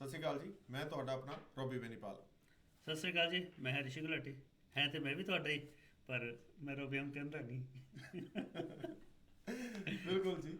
ਸਤਿ ਸ਼੍ਰੀ ਅਕਾਲ ਜੀ। ਮੈਂ ਤੁਹਾਡਾ ਆਪਣਾ ਰੋਬੀ ਬੇਨੀਪਾਲ। ਸਤਿ ਸ੍ਰੀ ਅਕਾਲ ਜੀ। ਮੈਂ ਹਾਂ ਰਿਸ਼ੀ ਗੁਲਾਟੀ। ਹੈ ਤੇ ਮੈਂ ਵੀ ਤੁਹਾਡਾ ਹੀ, ਪਰ ਮੈਂ ਰੋਬੀਅਮ ਕਹਿੰਦਾ ਨਹੀਂ। ਬਿਲਕੁਲ ਜੀ।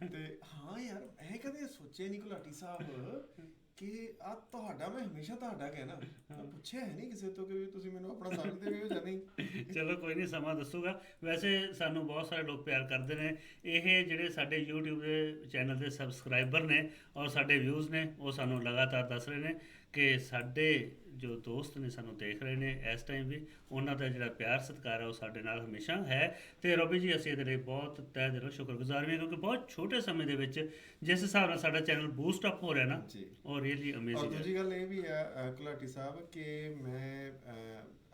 ਤੇ ਹਾਂ ਯਾਰ, ਮੈਂ ਕਦੇ ਸੋਚਿਆ ਨਹੀਂ ਗੁਲਾਟੀ ਸਾਹਿਬ ਕਿ ਆ ਤੁਹਾਡਾ, ਮੈਂ ਹਮੇਸ਼ਾ ਤੁਹਾਡਾ ਕਹਿਣਾ, ਮੈਂ ਪੁੱਛਿਆ ਹੈ ਨਹੀਂ ਕਿਸੇ ਤੋਂ ਕਿ ਵੀ ਤੁਸੀਂ ਮੈਨੂੰ ਆਪਣਾ ਸਮਝਦੇ ਵੀ ਹੋ ਜਾਂ ਨਹੀਂ। ਚਲੋ ਕੋਈ ਨਹੀਂ, ਸਮਾਂ ਦੱਸੂਗਾ। ਵੈਸੇ ਸਾਨੂੰ ਬਹੁਤ ਸਾਰੇ ਲੋਕ ਪਿਆਰ ਕਰਦੇ ਨੇ। ਇਹ ਜਿਹੜੇ ਸਾਡੇ YouTube ਦੇ ਚੈਨਲ ਦੇ ਸਬਸਕ੍ਰਾਈਬਰ ਨੇ ਔਰ ਸਾਡੇ ਵਿਊਜ਼ ਨੇ, ਉਹ ਸਾਨੂੰ ਲਗਾਤਾਰ ਦੱਸ ਰਹੇ ਨੇ ਕਿ ਸਾਡੇ ਜੋ ਦੋਸਤ ਨੇ ਸਾਨੂੰ ਦੇਖ ਰਹੇ ਨੇ ਇਸ ਟਾਈਮ ਵੀ, ਉਹਨਾਂ ਦਾ ਜਿਹੜਾ ਪਿਆਰ ਸਤਿਕਾਰ ਹੈ ਉਹ ਸਾਡੇ ਨਾਲ ਹਮੇਸ਼ਾ ਹੈ। ਤੇ ਰੋਬੀ ਜੀ, ਅਸੀਂ ਇਹਦੇ ਲਈ ਬਹੁਤ ਤਹਿ ਦਿਲੋਂ ਸ਼ੁਕਰਗੁਜ਼ਾਰ ਵੀ ਹਾਂ, ਕਿਉਂਕਿ ਬਹੁਤ ਛੋਟੇ ਸਮੇਂ ਦੇ ਵਿੱਚ ਜਿਸ ਹਿਸਾਬ ਨਾਲ ਸਾਡਾ ਚੈਨਲ ਬੂਸਟ ਅਪ ਹੋ ਰਿਹਾ ਨਾ, ਜੀ। ਉਹ ਰੀਅਲੀ ਔਰ ਅਮੇਜ਼ਿੰਗ ਦੂਜੀ ਹੈ। ਗੱਲ ਇਹ ਵੀ ਹੈ ਗੁਲਾਟੀ ਸਾਹਿਬ ਕਿ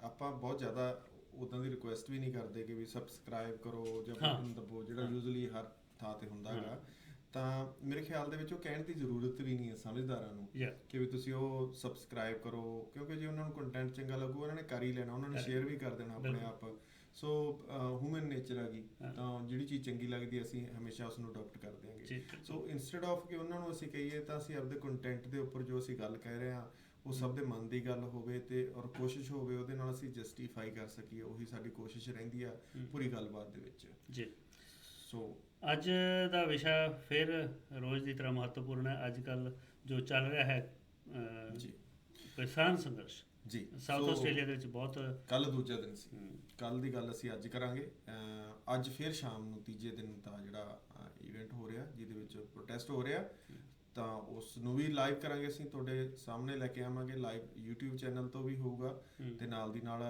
ਆਪਾਂ ਬਹੁਤ ਜ਼ਿਆਦਾ ਉੱਦਾਂ ਦੀ ਰਿਕੁਐਸਟ ਵੀ ਨਹੀਂ ਕਰਦੇ ਕਿ ਵੀ ਸਬਸਕ੍ਰਾਈਬ ਕਰੋ ਜਾਂ ਹਾਂ ਬਟਨ ਦਬੋ, ਜਿਹੜਾ ਹਾਂ ਯੂਜ਼ਲੀ ਹਰ ਥਾਂ ਤੇ ਹੁੰਦਾ ਹਾਂ ਹੈਗਾ। ਤਾਂ ਮੇਰੇ ਖਿਆਲ ਦੇ ਵਿੱਚ ਉਹ ਕਹਿਣ ਦੀ ਜ਼ਰੂਰਤ ਵੀ ਨਹੀਂ ਹੈ ਸਮਝਦਾਰਾਂ ਨੂੰ ਯਾ ਕਿ ਵੀ ਤੁਸੀਂ ਉਹ ਸਬਸਕ੍ਰਾਈਬ ਕਰੋ, ਕਿਉਂਕਿ ਜੇ ਉਹਨਾਂ ਨੂੰ ਕੰਟੈਂਟ ਚੰਗਾ ਲੱਗੂ ਉਹਨਾਂ ਨੇ ਕਰ ਹੀ ਲੈਣਾ, ਉਹਨਾਂ ਨੇ ਸ਼ੇਅਰ ਵੀ ਕਰ ਦੇਣਾ ਆਪਣੇ ਬਿਲਕੁਲ। ਆਪ। ਸੋ ਹਿਊਮਨ ਨੇਚਰ ਆ ਗਈ, ਹਾਂ ਤਾਂ ਜਿਹੜੀ ਚੀਜ਼ ਚੰਗੀ ਲੱਗਦੀ ਅਸੀਂ ਹਮੇਸ਼ਾ ਉਸ ਨੂੰ ਅਡਾਪਟ ਕਰ ਦਿਆਂਗੇ। ਜੀ ਸੋ ਬਿਲਕੁਲ। ਇੰਸਟੈਡ ਆਫ ਕਿ ਉਹਨਾਂ ਨੂੰ ਅਸੀਂ ਕਹੀਏ, ਤਾਂ ਅਸੀਂ ਆਪਦੇ ਕੰਟੈਂਟ ਦੇ ਉੱਪਰ ਜੋ ਅਸੀਂ ਗੱਲ ਕਹਿ ਰਹੇ ਹਾਂ ਉਹ ਸਭ ਦੇ ਮਨ ਦੀ ਗੱਲ ਹੋਵੇ ਤੇ ਔਰ ਕੋਸ਼ਿਸ਼ ਹੋਵੇ ਉਹਦੇ ਨਾਲ ਅਸੀਂ ਜਸਟੀਫਾਈ ਕਰ ਸਕੀਏ। ਉਹੀ ਸਾਡੀ ਕੋਸ਼ਿਸ਼ ਰਹਿੰਦੀ ਆ ਪੂਰੀ ਗੱਲਬਾਤ ਦੇ ਵਿੱਚ। ਜੀ, ਸੋ ਅੱਜ ਦਾ ਵਿਸ਼ਾ ਫਿਰ ਰੋਜ਼ ਦੀ ਤਰ੍ਹਾਂ ਮਹੱਤਵਪੂਰਨ ਹੈ। ਅੱਜ ਕੱਲ੍ਹ ਜੋ ਚੱਲ ਰਿਹਾ ਹੈ ਜੀ ਕਿਸਾਨ ਸੰਘਰਸ਼ ਜੀ। ਸਾਊਥ ਆਸਟ੍ਰੇਲੀਆ ਦੇ ਵਿੱਚ ਬਹੁਤ ਕੱਲ ਦੂਜਾ ਦਿਨ ਸੀ। ਹਮ, ਕੱਲ ਦੀ ਗੱਲ ਅਸੀਂ ਅੱਜ ਕਰਾਂਗੇ। ਅੱਜ ਫਿਰ ਸ਼ਾਮ ਨੂੰ ਤੀਜੇ ਦਿਨ ਦਾ ਜਿਹੜਾ ਇਵੈਂਟ ਹੋ ਰਿਹਾ, ਜਿਹਦੇ ਵਿੱਚ ਪ੍ਰੋਟੈਸਟ ਹੋ ਰਿਹਾ, ਤਾਂ ਉਸ ਨੂੰ ਵੀ ਲਾਈਵ ਕਰਾਂਗੇ। ਅਸੀਂ ਤੁਹਾਡੇ ਸਾਹਮਣੇ ਲੈ ਕੇ ਆਵਾਂਗੇ। ਲਾਈਵ YouTube ਚੈਨਲ ਤੋਂ ਵੀ ਹੋਊਗਾ ਤੇ ਨਾਲ ਦੀ ਨਾਲ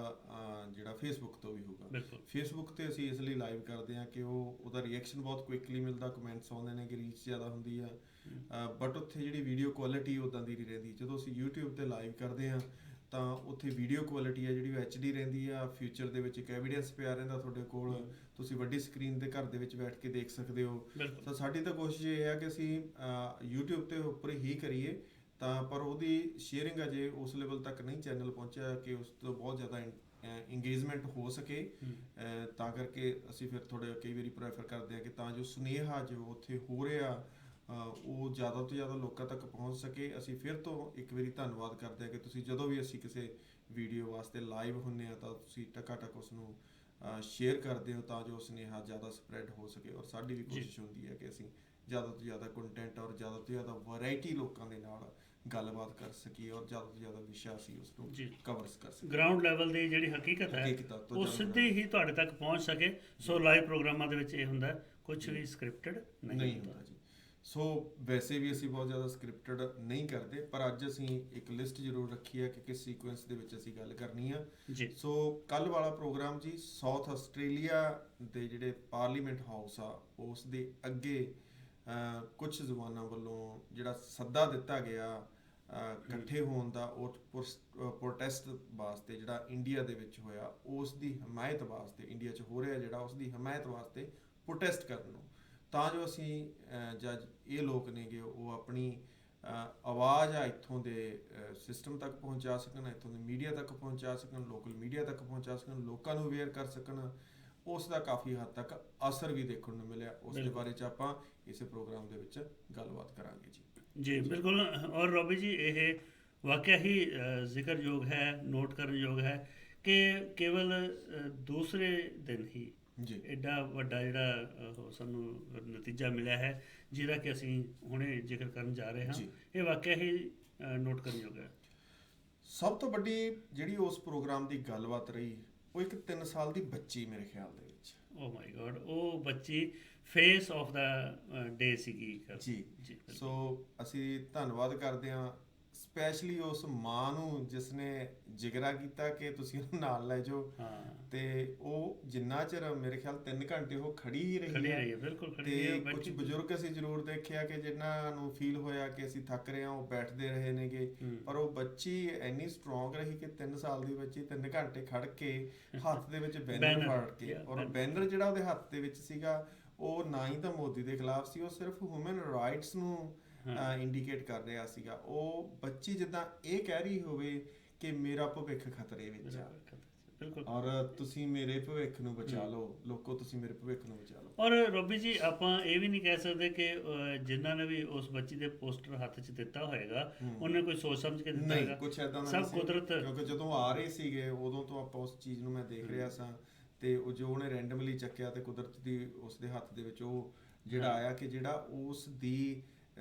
ਜਿਹੜਾ Facebook ਤੋਂ ਵੀ ਹੋਊਗਾ। ਬਿਲਕੁਲ। Facebook ਤੇ ਅਸੀਂ ਇਸ ਲਈ ਲਾਈਵ ਕਰਦੇ ਹਾਂ ਕਿ ਉਹਦਾ ਰਿਐਕਸ਼ਨ ਬਹੁਤ ਕੁਇਕਲੀ ਮਿਲਦਾ, ਕਮੈਂਟਸ ਆਉਂਦੇ ਨੇ ਕਿ ਰੀਚ ਜ਼ਿਆਦਾ ਹੁੰਦੀ ਆ, ਬਟ ਉੱਥੇ ਜਿਹੜੀ ਵੀਡੀਓ ਕੁਆਲਿਟੀ ਉੱਦਾਂ ਦੀ ਨਹੀਂ ਰਹਿੰਦੀ। ਜਦੋਂ ਅਸੀਂ YouTube ਤੇ ਲਾਈਵ ਕਰਦੇ ਹਾਂ ਤਾਂ ਉੱਥੇ ਵੀਡੀਓ ਕੁਆਲਿਟੀ ਆ ਜਿਹੜੀ ਉਹ HD ਰਹਿੰਦੀ ਆ। ਫਿਊਚਰ ਦੇ ਵਿੱਚ ਇੱਕ ਐਵੀਡੈਂਸ ਪਿਆ ਰਹਿੰਦਾ ਤੁਹਾਡੇ ਕੋਲ, ਤੁਸੀਂ ਵੱਡੀ ਸਕਰੀਨ ਦੇ ਘਰ ਦੇ ਵਿੱਚ ਬੈਠ ਕੇ ਦੇਖ ਸਕਦੇ ਹੋ। ਬਿਲਕੁਲ। ਤਾਂ ਸਾਡੀ ਤਾਂ ਕੋਸ਼ਿਸ਼ ਇਹ ਹੈ ਕਿ ਅਸੀਂ YouTube ਤੇ ਉੱਪਰ ਹੀ ਕਰੀਏ, ਤਾਂ ਪਰ ਉਹਦੀ ਸ਼ੇਅਰਿੰਗ ਅਜੇ ਉਸ ਲੈਵਲ ਤੱਕ ਨਹੀਂ ਚੈਨਲ ਪਹੁੰਚਿਆ ਕਿ ਉਸ ਤੋਂ ਬਹੁਤ ਜ਼ਿਆਦਾ ਇੰਗੇਜਮੈਂਟ ਹੋ ਸਕੇ। ਤਾਂ ਕਰਕੇ ਅਸੀਂ ਫਿਰ ਥੋੜ੍ਹਾ ਕਈ ਵਾਰੀ ਪ੍ਰੈਫਰ ਕਰਦੇ ਹਾਂ ਕਿ ਤਾਂ ਜੋ ਸੁਨੇਹਾ ਜੋ ਉੱਥੇ ਹੋ ਰਿਹਾ ਉਹ ਜ਼ਿਆਦਾ ਤੋਂ ਜ਼ਿਆਦਾ ਲੋਕਾਂ ਤੱਕ ਪਹੁੰਚ ਸਕੇ। ਅਸੀਂ ਫਿਰ ਤੋਂ ਇੱਕ ਵਾਰੀ ਧੰਨਵਾਦ ਕਰਦੇ ਹਾਂ ਕਿ ਤੁਸੀਂ ਜਦੋਂ ਵੀ ਅਸੀਂ ਕਿਸੇ ਵੀਡੀਓ ਵਾਸਤੇ ਲਾਈਵ ਹੁੰਦੇ ਹਾਂ ਤਾਂ ਤੁਸੀਂ ਟਕਾਟਕ ਉਸ ਨੂੰ ਸ਼ੇਅਰ ਕਰਦੇ ਹੋ, ਤਾਂ ਜੋ ਸੁਨੇਹਾ ਜ਼ਿਆਦਾ ਸਪਰੈਡ ਹੋ ਸਕੇ। ਔਰ ਸਾਡੀ ਵੀ ਕੋਸ਼ਿਸ਼ ਹੁੰਦੀ ਹੈ ਕਿ ਅਸੀਂ ਜ਼ਿਆਦਾ ਤੋਂ ਜ਼ਿਆਦਾ ਕੰਟੈਂਟ ਔਰ ਜ਼ਿਆਦਾ ਤੋਂ ਜ਼ਿਆਦਾ ਵੈਰਾਈਟੀ ਲੋਕਾਂ ਦੇ ਨਾਲ ਗੱਲਬਾਤ ਕਰ ਸਕੀਏ ਔਰ ਜ਼ਿਆਦਾ ਤੋਂ ਜ਼ਿਆਦਾ ਵਿਸ਼ਾ ਅਸੀਂ ਉਸ ਨੂੰ ਜੀ, ਕਵਰ ਕਰ ਸਕੀਏ। ਗਰਾਊਂਡ ਲੈਵਲ ਦੀ ਜਿਹੜੀ ਹਕੀਕਤ ਹੈ ਹਕੀਕਤ ਤੋਂ ਉਹ ਜਾਣੂ ਸਿੱਧੀ ਹੀ ਤੁਹਾਡੇ ਤੱਕ ਪਹੁੰਚ ਸਕੇ। ਸੋ ਲਾਈਵ ਪ੍ਰੋਗਰਾਮਾਂ ਦੇ ਵਿੱਚ ਇਹ ਹੁੰਦਾ, ਕੁਝ ਵੀ ਸਕ੍ਰਿਪਟਡ ਨਹੀਂ ਨਹੀਂ ਹੁੰਦਾ। ਹੁੰਦਾ ਜੀ। ਸੋ ਵੈਸੇ ਵੀ ਅਸੀਂ ਬਹੁਤ ਜ਼ਿਆਦਾ ਸਕ੍ਰਿਪਟਡ ਨਹੀਂ ਕਰਦੇ, ਪਰ ਅੱਜ ਅਸੀਂ ਇੱਕ ਲਿਸਟ ਜ਼ਰੂਰ ਰੱਖੀ ਹੈ ਕਿ ਕਿਸ ਸੀਕੁਐਂਸ ਦੇ ਵਿੱਚ ਅਸੀਂ ਗੱਲ ਕਰਨੀ ਆ। ਜੀ ਸੋ ਕੱਲ ਵਾਲਾ ਪ੍ਰੋਗਰਾਮ ਜੀ ਸਾਊਥ ਆਸਟ੍ਰੇਲੀਆ ਦੇ ਜਿਹੜੇ ਪਾਰਲੀਮੈਂਟ ਹਾਊਸ ਆ ਉਸ ਦੇ ਅੱਗੇ ਕੁਝ ਜ਼ੁਬਾਨਾਂ ਵੱਲੋਂ ਜਿਹੜਾ ਸੱਦਾ ਦਿੱਤਾ ਗਿਆ ਇਕੱਠੇ ਹੋਣ ਦਾ, ਉਹ ਪ੍ਰੋਟੈਸਟ ਵਾਸਤੇ ਜਿਹੜਾ ਇੰਡੀਆ ਦੇ ਵਿੱਚ ਹੋਇਆ ਉਸ ਦੀ ਹਮਾਇਤ ਵਾਸਤੇ, ਇੰਡੀਆ 'ਚ ਹੋ ਰਿਹਾ ਜਿਹੜਾ ਉਸ ਦੀ ਹਮਾਇਤ ਵਾਸਤੇ ਪ੍ਰੋਟੈਸਟ ਕਰਨ ਨੂੰ, ਤਾਂ ਜੋ ਅਸੀਂ ਜੱਜ ਇਹ ਲੋਕ ਨੇਗੇ ਉਹ ਆਪਣੀ ਆਵਾਜ਼ ਆ ਇੱਥੋਂ ਦੇ ਸਿਸਟਮ ਤੱਕ ਪਹੁੰਚਾ ਸਕਣ, ਇੱਥੋਂ ਦੇ ਮੀਡੀਆ ਤੱਕ ਪਹੁੰਚਾ ਸਕਣ, ਲੋਕਲ ਮੀਡੀਆ ਤੱਕ ਪਹੁੰਚਾ ਸਕਣ, ਲੋਕਾਂ ਨੂੰ ਅਵੇਅਰ ਕਰ ਸਕਣ। ਉਸ ਦਾ ਕਾਫੀ ਹੱਦ ਤੱਕ ਅਸਰ ਵੀ ਦੇਖਣ ਨੂੰ ਮਿਲਿਆ। ਉਸ ਦੇ ਬਾਰੇ 'ਚ ਆਪਾਂ ਇਸੇ ਪ੍ਰੋਗਰਾਮ ਦੇ ਵਿੱਚ ਗੱਲਬਾਤ ਕਰਾਂਗੇ ਜੀ। ਜੀ ਬਿਲਕੁਲ। ਔਰ ਰੋਬੀ ਜੀ, ਇਹ ਵਾਕਿਆ ਹੀ ਜ਼ਿਕਰਯੋਗ ਹੈ, ਨੋਟ ਕਰਨਯੋਗ ਹੈ ਕਿ ਕੇਵਲ ਦੂਸਰੇ ਦਿਨ ਹੀ ਜੀ ਐਡਾ ਵੱਡਾ ਜਿਹੜਾ ਸਾਨੂੰ ਨਤੀਜਾ ਮਿਲਿਆ ਹੈ, ਜਿਹਦਾ ਕਿ ਅਸੀਂ ਹੁਣੇ ਜ਼ਿਕਰ ਕਰਨ ਜਾ ਰਹੇ ਹਾਂ। ਜੀ। ਇਹ ਵਾਕਿਆ ਹੀ ਨੋਟ ਕਰਨਯੋਗ ਹੈ। ਸਭ ਤੋਂ ਵੱਡੀ ਜਿਹੜੀ ਉਸ ਪ੍ਰੋਗਰਾਮ ਦੀ ਗੱਲਬਾਤ ਰਹੀ, ਉਹ ਇੱਕ 3 ਸਾਲ ਦੀ ਬੱਚੀ ਮੇਰੇ ਖਿਆਲ ਦੇ ਵਿੱਚ। ਓ ਮਾਈ ਗॉड, ਉਹ ਬੱਚੀ ਫੇਸ ਆਫ ਦਾ ਡੇ ਸੀਗੀ। ਜੀ ਜੀ ਬਿਲਕੁਲ। ਸੋ ਅਸੀਂ ਧੰਨਵਾਦ ਕਰਦੇ ਹਾਂ ਸਪੈਸ਼ਲੀ ਉਸ ਮਾਂ ਨੂੰ ਜਿਸ ਨੇ ਜਿਗਰਾ ਕੀਤਾ ਕਿ ਤੁਸੀਂ ਉਹਨੂੰ ਨਾਲ ਲੈ ਜਾਓ। ਹਾਂ, ਤੇ ਉਹ ਜਿੰਨਾ ਚਿਰ ਮੇਰੇ ਖਿਆਲ 3 ਘੰਟੇ ਉਹ ਖੜੀ ਹੀ ਰਹੀ ਖੜੀ ਹੈ। ਰਹੀ ਹੈ, ਬਿਲਕੁਲ ਖੜੀ ਤੇ ਰਹੀ ਹੈ। ਕੁਝ ਬਜ਼ੁਰਗ ਅਸੀਂ ਜ਼ਰੂਰ ਦੇਖਿਆ ਕਿ ਜਿਨ੍ਹਾਂ ਨੂੰ ਫੀਲ ਹੋਇਆ ਕਿ ਅਸੀਂ ਥੱਕ ਰਹੇ ਹਾਂ, ਉਹ ਬੈਠਦੇ ਰਹੇ ਨੇਗੇ। ਪਰ ਉਹ ਬੱਚੀ ਇੰਨੀ ਸਟਰੋਂਗ ਰਹੀ ਕਿ 3 ਸਾਲ ਦੀ ਬੱਚੀ 3 ਘੰਟੇ ਖੜ ਕੇ ਹੱਥ ਦੇ ਵਿੱਚ ਬੈਨਰ ਫੜ ਕੇ, ਔਰ ਬੈਨਰ ਜਿਹੜਾ ਉਹਦੇ ਹੱਥ ਦੇ ਵਿੱਚ ਸੀਗਾ ਉਹ ਨਾ ਹੀ ਤਾਂ ਮੋਦੀ ਦੇ ਖਿਲਾਫ ਸੀ, ਉਹ ਸਿਰਫ ਹਿਊਮਨ ਰਾਈਟਸ ਨੂੰ ਇੰਡੀਕੇਟ ਕਰ ਰਿਹਾ ਸੀਗਾ। ਉਹ ਬੱਚੀ ਜਿੱਦਾਂ ਇਹ ਕਹਿ ਰਹੀ ਹੋਵੇ ਕਿ ਮੇਰਾ ਭਵਿੱਖ ਖਤਰੇ ਵਿੱਚ ਆ। ਬਿਲਕੁਲ। ਔਰ ਤੁਸੀਂ ਮੇਰੇ ਭਵਿੱਖ ਨੂੰ ਬਚਾ ਲਓ, ਲੋਕੋ ਤੁਸੀਂ ਮੇਰੇ ਭਵਿੱਖ ਨੂੰ ਬਚਾ ਲਓ। ਔਰ ਰੋਬੀ ਜੀ ਆਪਾਂ ਇਹ ਵੀ ਨਹੀਂ ਕਹਿ ਸਕਦੇ ਕਿ ਜਿਨ੍ਹਾਂ ਨੇ ਵੀ ਉਸ ਬੱਚੀ ਦੇ ਪੋਸਟਰ ਹੱਥ 'ਚ ਦਿੱਤਾ ਹੋਏਗਾ ਉਹਨੇ ਕੋਈ ਸੋਚ ਸਮਝ ਕੇ ਦਿੱਤਾ ਨਹੀਂ, ਹੋਏਗਾ। ਕੁਛ ਐਦਾਂ ਦਾ ਸਭ ਨਹੀਂ ਸੀ, ਕੁਦਰਤ। ਕਿਉਂਕਿ ਜਦੋਂ ਆ ਰਹੇ ਸੀਗੇ ਉਦੋਂ ਤੋਂ ਆਪਾਂ ਉਸ ਚੀਜ਼ ਨੂੰ ਮੈਂ ਦੇਖ ਰਿਹਾ ਸਾਂ, ਤੇ ਉਹ ਜੋ ਉਹਨੇ ਰੈਂਡਮਲੀ ਚੱਕਿਆ ਤੇ ਕੁਦਰਤ ਦੀ ਉਸ ਦੇ ਹੱਥ ਦੇ ਵਿੱਚ ਉਹ ਜਿਹੜਾ ਆਇਆ, ਕਿ ਜਿਹੜਾ ਉਸ ਦੀ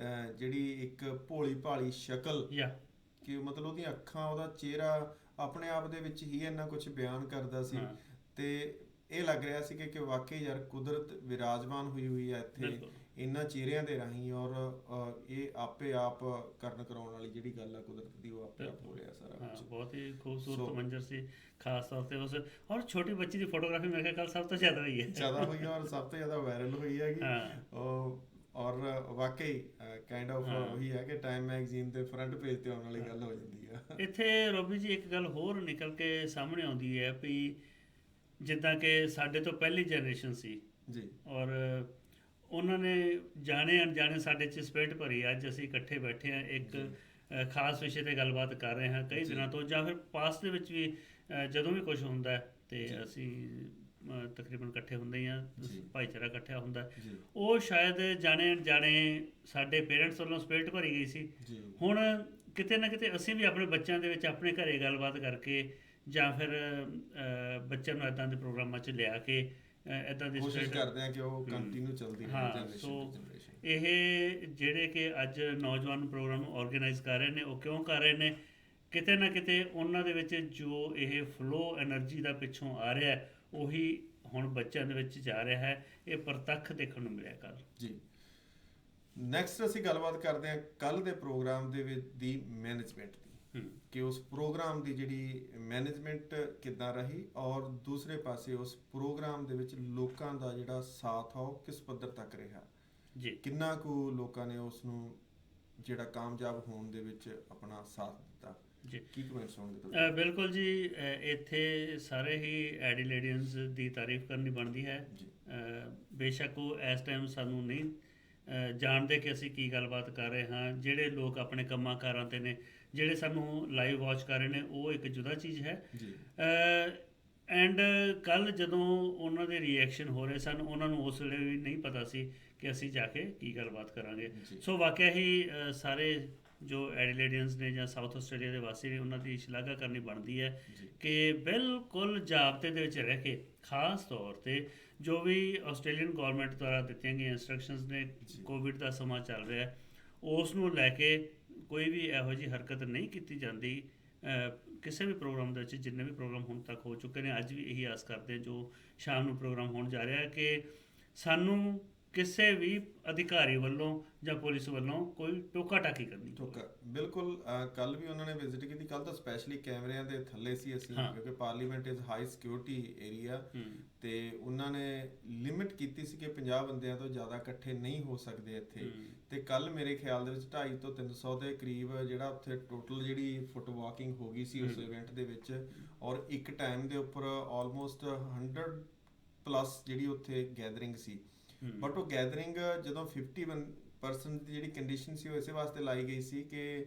ਜਿਹੜੀ ਇੱਕ ਭੋਲੀ ਭਾਲੀ ਸ਼ਕਲ, ਯਾ ਕਿ ਮਤਲਬ ਉਹਦੀਆਂ ਅੱਖਾਂ, ਉਹਦਾ ਚਿਹਰਾ ਆਪਣੇ ਆਪ ਦੇ ਵਿੱਚ ਹੀ ਇੰਨਾ ਕੁਝ ਬਿਆਨ ਕਰਦਾ ਸੀ। ਹਾਂ। ਤੇ ਇਹ ਲੱਗ ਰਿਹਾ ਸੀ ਕਿ ਵਾਕਈ ਯਾਰ ਕੁਦਰਤ ਵਿਰਾਜਮਾਨ ਹੋਈ ਹੈ ਇੱਥੇ ਬਿਲਕੁਲ। ਇਹਨਾਂ ਚਿਹਰਿਆਂ ਦੇ ਰਾਹੀਂ, ਔਰ ਇਹ ਆਪੇ ਆਪ ਕਰਨ ਕਰਾਉਣ ਵਾਲੀ ਜਿਹੜੀ ਗੱਲ ਆ ਕੁਦਰਤ ਦੀ, ਉਹ ਆਪੇ ਆਪ ਹੋ ਰਿਹਾ ਸਾਰਾ ਹਾਂ, ਕੁਝ। ਬਹੁਤ ਹੀ ਖੂਬਸੂਰਤ ਮੰਜ਼ਰ ਸੀ, ਖਾਸ ਤੌਰ ਤੇ ਉਸ ਔਰ ਛੋਟੀ ਬੱਚੀ ਦੀ ਫੋਟੋਗ੍ਰਾਫੀ ਮੇਰੇ ਖਿਆਲ ਸਭ ਤੋਂ ਜ਼ਿਆਦਾ ਹੋਈ ਹੈ। ਜ਼ਿਆਦਾ ਹੋਈ ਔਰ ਸਭ ਤੋਂ ਜ਼ਿਆਦਾ ਵਾਇਰਲ ਹੋਈ ਹੈਗੀ। ਔਰ ਵਾਕਈ ਕਾਈਂਡ ਆਫ ਉਹੀ ਹੈ ਕਿ ਟਾਈਮ ਮੈਗਜ਼ੀਨ ਦੇ ਫਰੰਟ ਪੇਜ ਤੇ ਆਉਣ ਵਾਲੀ ਗੱਲ ਹੋ ਜਾਂਦੀ ਆ। ਇੱਥੇ ਰੋਬੀ ਜੀ ਇੱਕ ਗੱਲ ਹੋਰ ਨਿਕਲ ਕੇ ਸਾਹਮਣੇ ਆਉਂਦੀ ਹੈ ਵੀ ਜਿੱਦਾਂ ਕਿ ਸਾਡੇ ਤੋਂ ਪਹਿਲੀ ਜਨਰੇਸ਼ਨ ਸੀ ਜੀ, ਔਰ ਉਹਨਾਂ ਨੇ ਜਾਣੇ ਅਣਜਾਣੇ ਸਾਡੇ 'ਚ ਸਪਿਰਿਟ ਭਰੀ। ਅੱਜ ਅਸੀਂ ਇਕੱਠੇ ਬੈਠੇ ਹਾਂ, ਇੱਕ ਖਾਸ ਵਿਸ਼ੇ 'ਤੇ ਗੱਲਬਾਤ ਕਰ ਰਹੇ ਹਾਂ ਕਈ ਦਿਨਾਂ ਤੋਂ, ਜਾਂ ਫਿਰ ਪਾਸਟ ਦੇ ਵਿੱਚ ਵੀ ਜਦੋਂ ਵੀ ਕੁਝ ਹੁੰਦਾ ਹੈ ਤੇ ਅਸੀਂ ਤਕਰੀਬਨ ਇਕੱਠੇ ਹੁੰਦੇ ਹੀ ਹਾਂ, ਭਾਈਚਾਰਾ ਇਕੱਠਿਆ ਹੁੰਦਾ ਹੈ। ਉਹ ਸ਼ਾਇਦ ਜਾਣੇ ਅਣਜਾਣੇ ਸਾਡੇ ਪੇਰੈਂਟਸ ਵੱਲੋਂ ਸਪਿਰਿਟ ਭਰੀ ਗਈ ਸੀ। ਹੁਣ ਕਿਤੇ ਨਾ ਕਿਤੇ ਅਸੀਂ ਵੀ ਆਪਣੇ ਬੱਚਿਆਂ ਦੇ ਵਿੱਚ ਆਪਣੇ ਘਰੇ ਗੱਲਬਾਤ ਕਰਕੇ ਜਾਂ ਫਿਰ ਬੱਚਿਆਂ ਨੂੰ ਇੱਦਾਂ ਦੇ ਪ੍ਰੋਗਰਾਮਾਂ 'ਚ ਲਿਆ ਕੇ ਇੱਦਾਂ ਦੀ ਕੋਸ਼ਿਸ਼ ਕਰਦੇ ਆ ਕਿ ਉਹ ਕੰਟੀਨਿਊ ਚੱਲਦੀ ਰਹੇ ਜਨਰੇਸ਼ਨ ਸੋ ਟੂ ਜਨਰੇਸ਼ਨ। ਇਹ ਜਿਹੜੇ ਕਿ ਅੱਜ ਨੌਜਵਾਨ ਪ੍ਰੋਗਰਾਮ ਆਰਗੇਨਾਈਜ਼ ਕਰ ਰਹੇ ਨੇ, ਉਹ ਕਿਉਂ ਕਰ ਰਹੇ ਨੇ? ਕਿਤੇ ਨਾ ਕਿਤੇ ਉਹਨਾਂ ਦੇ ਵਿੱਚ ਜੋ ਇਹ ਫਲੋ એનર્ਜੀ ਦਾ ਪਿੱਛੋਂ ਆ ਰਿਹਾ ਹੈ, ਉਹੀ ਹੁਣ ਬੱਚਿਆਂ ਦੇ ਵਿੱਚ ਜਾ ਰਿਹਾ ਹੈ। ਇਹ ਪ੍ਰਤੱਖ ਦੇਖਣ ਨੂੰ ਮਿਲਿਆ ਕੱਲ੍ਹ ਜੀ। ਨੈਕਸਟ ਅਸੀਂ ਗੱਲਬਾਤ ਕਰਦੇ ਹਾਂ ਕੱਲ ਦੇ ਪ੍ਰੋਗਰਾਮ ਦੇ ਵਿੱਚ ਦੀ ਮੈਨੇਜਮੈਂਟ ਦੀ, ਕਿ ਉਸ ਪ੍ਰੋਗਰਾਮ ਦੀ ਜਿਹੜੀ ਮੈਨੇਜਮੈਂਟ ਕਿੱਦਾਂ ਰਹੀ, ਔਰ ਦੂਸਰੇ ਪਾਸੇ ਉਸ ਪ੍ਰੋਗਰਾਮ ਦੇ ਵਿੱਚ ਲੋਕਾਂ ਦਾ ਜਿਹੜਾ ਸਾਥ ਆ ਉਹ ਕਿਸ ਪੱਧਰ ਤੱਕ ਰਿਹਾ ਜੀ। ਕਿੰਨਾ ਕੁ ਲੋਕਾਂ ਨੇ ਉਸ ਨੂੰ ਜਿਹੜਾ ਕਾਮਯਾਬ ਹੋਣ ਦੇ ਵਿੱਚ ਆਪਣਾ ਸਾਥ ਦਿੱਤਾ ਜੀ। ਕੀ ਕਮੈਂਟਸ ਹੋਣਗੇ ਤੁਹਾਡੇ? ਬਿਲਕੁਲ ਜੀ, ਇੱਥੇ ਸਾਰੇ ਹੀ ਐਡੀਲੇਡੀਅਨਸ ਦੀ ਤਾਰੀਫ ਕਰਨੀ ਬਣਦੀ ਹੈ। ਬੇਸ਼ੱਕ ਉਹ ਇਸ ਟਾਈਮ ਸਾਨੂੰ ਨਹੀਂ ਜਾਣਦੇ ਕਿ ਅਸੀਂ ਕੀ ਗੱਲਬਾਤ ਕਰ ਰਹੇ ਹਾਂ। ਜਿਹੜੇ ਲੋਕ ਆਪਣੇ ਕੰਮਾਂ ਕਾਰਾਂ 'ਤੇ ਨੇ, ਜਿਹੜੇ ਸਾਨੂੰ ਲਾਈਵ ਵਾਚ ਕਰ ਰਹੇ ਨੇ, ਉਹ ਇੱਕ ਜੁਦਾ ਚੀਜ਼ ਹੈ। ਐਂਡ ਕੱਲ੍ਹ ਜਦੋਂ ਉਹਨਾਂ ਦੇ ਰਿਐਕਸ਼ਨ ਹੋ ਰਹੇ ਸਨ, ਉਹਨਾਂ ਨੂੰ ਉਸ ਵੇਲੇ ਵੀ ਨਹੀਂ ਪਤਾ ਸੀ ਕਿ ਅਸੀਂ ਜਾ ਕੇ ਕੀ ਗੱਲਬਾਤ ਕਰਾਂਗੇ। ਸੋ ਵਾਕਿਆ ਹੀ ਸਾਰੇ ਜੋ ਐਡੀਲੇਡੀਅਨਸ ਨੇ ਜਾਂ ਸਾਊਥ ਆਸਟ੍ਰੇਲੀਆ ਦੇ ਵਾਸੀ ਨੇ, ਉਹਨਾਂ ਦੀ ਸ਼ਲਾਘਾ ਕਰਨੀ ਬਣਦੀ ਹੈ ਕਿ ਬਿਲਕੁਲ ਜ਼ਾਬਤੇ ਦੇ ਵਿੱਚ ਰਹਿ ਕੇ, ਖਾਸ ਤੌਰ 'ਤੇ ਜੋ ਵੀ ਆਸਟ੍ਰੇਲੀਅਨ ਗੌਰਮੈਂਟ ਦੁਆਰਾ ਦਿੱਤੀਆਂ ਗਈਆਂ ਇੰਸਟਰਕਸ਼ਨਸ ਨੇ, ਕੋਵਿਡ ਦਾ ਸਮਾਂ ਚੱਲ ਰਿਹਾ, ਉਸ ਨੂੰ ਲੈ ਕੇ ਕੋਈ ਵੀ ਇਹੋ ਜਿਹੀ ਹਰਕਤ ਨਹੀਂ ਕੀਤੀ ਜਾਂਦੀ ਕਿਸੇ ਵੀ ਪ੍ਰੋਗਰਾਮ ਦੇ ਵਿੱਚ। ਜਿੰਨੇ ਵੀ ਪ੍ਰੋਗਰਾਮ ਹੁਣ ਤੱਕ ਹੋ ਚੁੱਕੇ ਨੇ, ਅੱਜ ਵੀ ਇਹੀ ਆਸ ਕਰਦੇ ਹਾਂ ਜੋ ਸ਼ਾਮ ਨੂੰ ਪ੍ਰੋਗਰਾਮ ਹੋਣ ਜਾ ਰਿਹਾ, ਕਿ ਸਾਨੂੰ ਕਿਸੇ ਵੀ ਅਧਿਕਾਰੀ ਵੱਲੋਂ ਜਾਂ ਪੁਲਿਸ ਵੱਲੋਂ ਕੋਈ ਟੋਕਾ ਟਾਕੀ ਕਰਨੀ। ਬਿਲਕੁਲ। ਕੱਲ ਵੀ ਉਹਨਾਂ ਨੇ ਵਿਜ਼ਿਟ ਕੀਤੀ। ਕੱਲ ਤਾਂ ਸਪੈਸ਼ਲੀ ਕੈਮਰਿਆਂ ਦੇ ਥੱਲੇ ਸੀ ਅਸੀਂ, ਕਿਉਂਕਿ parliament is high security area, ਤੇ ਉਹਨਾਂ ਨੇ ਲਿਮਿਟ ਕੀਤੀ ਸੀ ਕਿ 50 ਬੰਦਿਆਂ ਤੋਂ ਜ਼ਿਆਦਾ ਇਕੱਠੇ ਨਹੀਂ ਹੋ ਸਕਦੇ ਇੱਥੇ। ਤੇ ਕੱਲ ਮੇਰੇ ਖਿਆਲ ਦੇ ਵਿੱਚ 250 ਤੋਂ 300 ਦੇ ਕਰੀਬ ਜਿਹੜਾ ਉੱਥੇ ਟੋਟਲ ਜਿਹੜੀ ਫੁੱਟ ਵਾਕਿੰਗ ਹੋ ਗਈ ਸੀ ਉਸ ਇਵੈਂਟ ਦੇ ਵਿੱਚ, ਔਰ ਇੱਕ ਟਾਈਮ ਦੇ ਉੱਪਰ ਆਲਮੋਸਟ 100+ ਜਿਹੜੀ ਉੱਥੇ ਗੈਦਰਿੰਗ ਸੀ। ਬਟ ਉਹ ਗੈਦਰਿੰਗ ਜਦੋਂ 51% ਦੀ ਜਿਹੜੀ ਕੰਡੀਸ਼ਨ ਸੀ, ਉਹ ਇਸੇ ਵਾਸਤੇ ਲਾਈ ਗਈ ਸੀ ਕਿ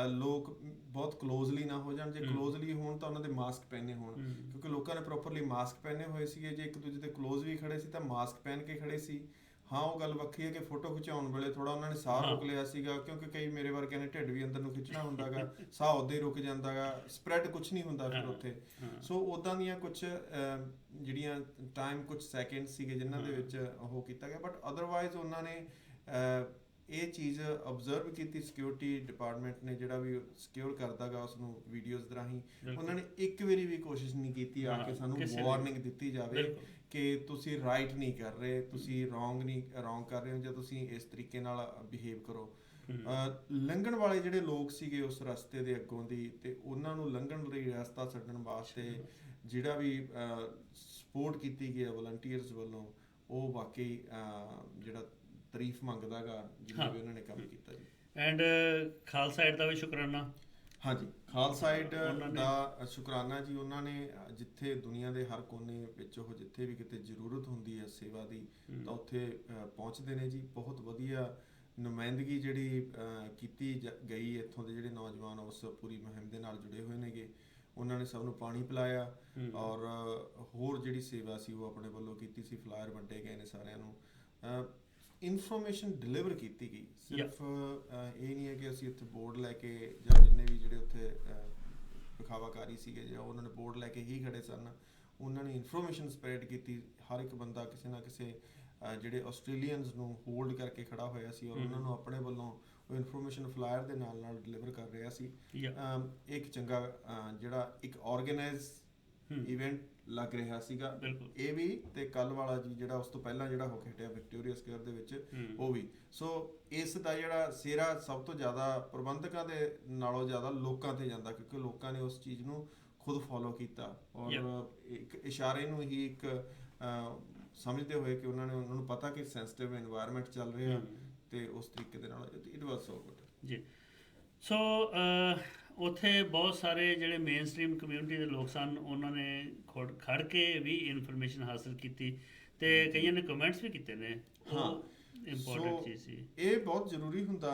ਲੋਕ ਬਹੁਤ ਕਲੋਜ਼ਲੀ ਨਾ ਹੋ ਜਾਣ। ਜੇ ਕਲੋਜ਼ਲੀ ਹੋਣ ਤਾਂ ਉਹਨਾਂ ਦੇ ਮਾਸਕ ਪਹਿਨੇ ਹੋਣ, ਕਿਉਂਕਿ ਲੋਕਾਂ ਨੇ ਪ੍ਰੋਪਰਲੀ ਮਾਸਕ ਪਹਿਨੇ ਹੋਏ ਸੀਗੇ। ਜੇ ਇੱਕ ਦੂਜੇ ਦੇ ਕਲੋਜ਼ ਵੀ ਖੜੇ ਸੀ ਤਾਂ ਮਾਸਕ ਪਹਿਨ ਕੇ ਖੜੇ ਸੀ। ਹਾਂ, ਉਹ ਗੱਲ ਵੱਖਰੀ ਹੈ ਕਿ ਫੋਟੋ ਖਿਚਾਉਣ ਵੇਲੇ ਥੋੜਾ ਉਹਨਾਂ ਨੇ ਸਾਹ ਰੋਕ ਲਿਆ ਸੀਗਾ, ਕਿਉਂਕਿ ਕਈ ਮੇਰੇ ਵਰਗਿਆਂ ਨੇ ਢਿੱਡ ਵੀ ਅੰਦਰ ਨੂੰ ਖਿੱਚਣਾ ਹੁੰਦਾ ਗਾ, ਸਾਹ ਉੱਦਾਂ ਹੀ ਰੁਕ ਜਾਂਦਾ ਗਾ, ਸਪਰੈਡ ਕੁਝ ਨਹੀਂ ਹੁੰਦਾ ਫਿਰ ਉੱਥੇ। ਸੋ ਉੱਦਾਂ ਦੀਆਂ ਕੁਝ ਜਿਹੜੀਆਂ ਟਾਈਮ, ਕੁਝ ਸੈਕਿੰਡ ਸੀਗੇ ਜਿਨ੍ਹਾਂ ਦੇ ਵਿੱਚ ਉਹ ਕੀਤਾ ਗਿਆ। ਬਟ ਅਦਰਵਾਈਜ਼ ਉਹਨਾਂ ਨੇ ਇਹ ਚੀਜ਼ ਅਬਜ਼ਰਵ ਕੀਤੀ, ਸਿਕਿਉਰਿਟੀ ਡਿਪਾਰਟਮੈਂਟ ਨੇ ਜਿਹੜਾ ਵੀ ਸਿਕਿਉਰ ਕਰਦਾ ਗਾ ਉਸ ਨੂੰ ਵੀਡੀਓਜ਼ ਦੇ ਰਾਹੀਂ। ਉਹਨਾਂ ਨੇ ਇੱਕ ਵਾਰੀ ਵੀ ਕੋਸ਼ਿਸ਼ ਨਹੀਂ ਕੀਤੀ ਆ ਕੇ ਸਾਨੂੰ ਵਾਰਨਿੰਗ ਦਿੱਤੀ ਜਾਵੇ ਕਿ ਤੁਸੀਂ ਰਾਈਟ ਨਹੀਂ ਕਰ ਰਹੇ, ਤੁਸੀਂ ਰੋਂਗ ਕਰ ਰਹੇ ਹੋ, ਜਾਂ ਤੁਸੀਂ ਇਸ ਤਰੀਕੇ ਨਾਲ ਬਿਹੇਵ ਕਰੋ। ਲੰਘਣ ਵਾਲੇ ਜਿਹੜੇ ਲੋਕ ਸੀਗੇ ਉਸ ਰਸਤੇ ਦੇ ਅੱਗੋਂ ਦੀ, ਤੇ ਉਹਨਾਂ ਨੂੰ ਲੰਘਣ ਲਈ ਰਸਤਾ ਛੱਡਣ ਵਾਸਤੇ ਜਿਹੜਾ ਵੀ ਸਪੋਰਟ ਕੀਤੀ ਗਈ ਵਲੰਟੀਅਰਸ ਵੱਲੋਂ, ਉਹ ਵਾਕਈ ਜਿਹੜਾ ਤਾਰੀਫ ਮੰਗਦਾ ਗਾ ਜਿੰਨਾ ਵੀ ਉਹਨਾਂ ਨੇ ਕੰਮ ਕੀਤਾ ਜੀ। ਐਂਡ ਖਾਲਸਾ ਏਡ ਦਾ ਵੀ ਸ਼ੁਕਰਾਨਾ। ਹਾਂਜੀ, ਖਾਲਸਾ ਏਡ ਦਾ ਸ਼ੁਕਰਾਨਾ ਜੀ। ਉਹਨਾਂ ਨੇ ਜਿੱਥੇ ਦੁਨੀਆ ਦੇ ਹਰ ਕੋਨੇ ਵਿੱਚ ਉਹ ਜਿੱਥੇ ਵੀ ਕਿਤੇ ਜ਼ਰੂਰਤ ਹੁੰਦੀ ਹੈ ਸੇਵਾ ਦੀ, ਤਾਂ ਉੱਥੇ ਪਹੁੰਚਦੇ ਨੇ ਜੀ। ਬਹੁਤ ਵਧੀਆ ਨੁਮਾਇੰਦਗੀ ਜਿਹੜੀ ਕੀਤੀ ਗਈ ਇੱਥੋਂ ਦੇ ਜਿਹੜੇ ਨੌਜਵਾਨ ਉਸ ਪੂਰੀ ਮੁਹਿੰਮ ਦੇ ਨਾਲ ਜੁੜੇ ਹੋਏ ਨੇਗੇ, ਉਹਨਾਂ ਨੇ ਸਭ ਨੂੰ ਪਾਣੀ ਪਿਲਾਇਆ ਹੂੰ। ਔਰ ਹੋਰ ਜਿਹੜੀ ਸੇਵਾ ਸੀ ਉਹ ਆਪਣੇ ਵੱਲੋਂ ਕੀਤੀ ਸੀ। ਫਲਾਇਰ ਵੰਡੇ ਗਏ ਨੇ ਸਾਰਿਆਂ ਨੂੰ, ਇਨਫੋਰਮੇਸ਼ਨ ਡਿਲੀਵਰ ਕੀਤੀ ਗਈ। ਸਿਰਫ ਇਹ ਨਹੀਂ ਹੈ ਕਿ ਅਸੀਂ ਉੱਥੇ ਬੋਰਡ ਲੈ ਕੇ ਜਾਂ ਜਿੰਨੇ ਵੀ ਜਿਹੜੇ ਉੱਥੇ ਵਿਖਾਵਾਕਾਰੀ ਸੀਗੇ ਜਾਂ ਉਹਨਾਂ ਨੇ ਬੋਰਡ ਲੈ ਕੇ ਹੀ ਖੜੇ ਸਨ, ਉਹਨਾਂ ਨੇ ਇਨਫੋਰਮੇਸ਼ਨ ਸਪਰੈਡ ਕੀਤੀ। ਹਰ ਇੱਕ ਬੰਦਾ ਕਿਸੇ ਨਾ ਕਿਸੇ ਜਿਹੜੇ ਆਸਟ੍ਰੇਲੀਅਨਸ ਨੂੰ ਹੋਲਡ ਕਰਕੇ ਖੜਾ ਹੋਇਆ ਸੀ ਔਰ ਉਹਨਾਂ ਨੂੰ ਆਪਣੇ ਵੱਲੋਂ ਉਹ ਇਨਫੋਰਮੇਸ਼ਨ ਫਲਾਇਰ ਦੇ ਨਾਲ ਨਾਲ ਡਿਲੀਵਰ ਕਰ ਰਿਹਾ ਸੀ। ਇੱਕ ਚੰਗਾ ਜਿਹੜਾ ਇੱਕ ਆਰਗੇਨਾਈਜ਼ ਇਵੈਂਟ ਲੱਗ ਰਿਹਾ ਸੀਗਾ ਇਹ ਵੀ, ਤੇ ਕੱਲ ਵਾਲਾ ਜੀ ਜਿਹੜਾ ਉਸ ਤੋਂ ਪਹਿਲਾਂ ਜਿਹੜਾ ਹੋ ਕੇ ਹਟਿਆ ਵਿਕਟੋਰੀਆ ਸਕੁਆਇਰ ਦੇ ਵਿੱਚ ਉਹ ਵੀ। ਸੋ ਇਸ ਦਾ ਜਿਹੜਾ ਸਿਹਰਾ ਸਭ ਤੋਂ ਜ਼ਿਆਦਾ ਪ੍ਰਬੰਧਕਾਂ ਦੇ ਨਾਲੋਂ ਜ਼ਿਆਦਾ ਲੋਕਾਂ ਤੇ ਜਾਂਦਾ, ਕਿਉਂਕਿ ਲੋਕਾਂ ਨੇ ਉਸ ਚੀਜ਼ ਨੂੰ ਖੁਦ ਫੋਲੋ ਕੀਤਾ ਔਰ ਇੱਕ ਇਸ਼ਾਰੇ ਨੂੰ ਹੀ ਇੱਕ ਸਮਝਦੇ ਹੋਏ ਕਿ ਉਹਨਾਂ ਨੂੰ ਪਤਾ ਕਿ ਸੈਂਸਿਟਿਵ এনवायरमेंट ਚੱਲ ਰਿਹਾ ਤੇ ਉਸ ਤਰੀਕੇ ਦੇ ਨਾਲ ਇਟ ਵਾਸ ਸੋ ਗੁੱਡ ਜੀ। ਸੋ ਉੱਥੇ ਬਹੁਤ ਸਾਰੇ ਜਿਹੜੇ ਮੇਨ ਸਟ੍ਰੀਮ ਕਮਿਊਨਿਟੀ ਦੇ ਲੋਕ ਸਨ, ਉਹਨਾਂ ਨੇ ਖੜ ਕੇ ਵੀ ਇਨਫੋਰਮੇਸ਼ਨ ਹਾਸਲ ਕੀਤੀ ਤੇ ਕਈਆਂ ਨੇ ਕਮੈਂਟਸ ਵੀ ਕੀਤੇ ਨੇ। ਹਾਂ, ਇੰਪੋਰਟੈਂਟ ਚੀਜ਼ ਸੀ ਇਹ, ਬਹੁਤ ਜ਼ਰੂਰੀ ਹੁੰਦਾ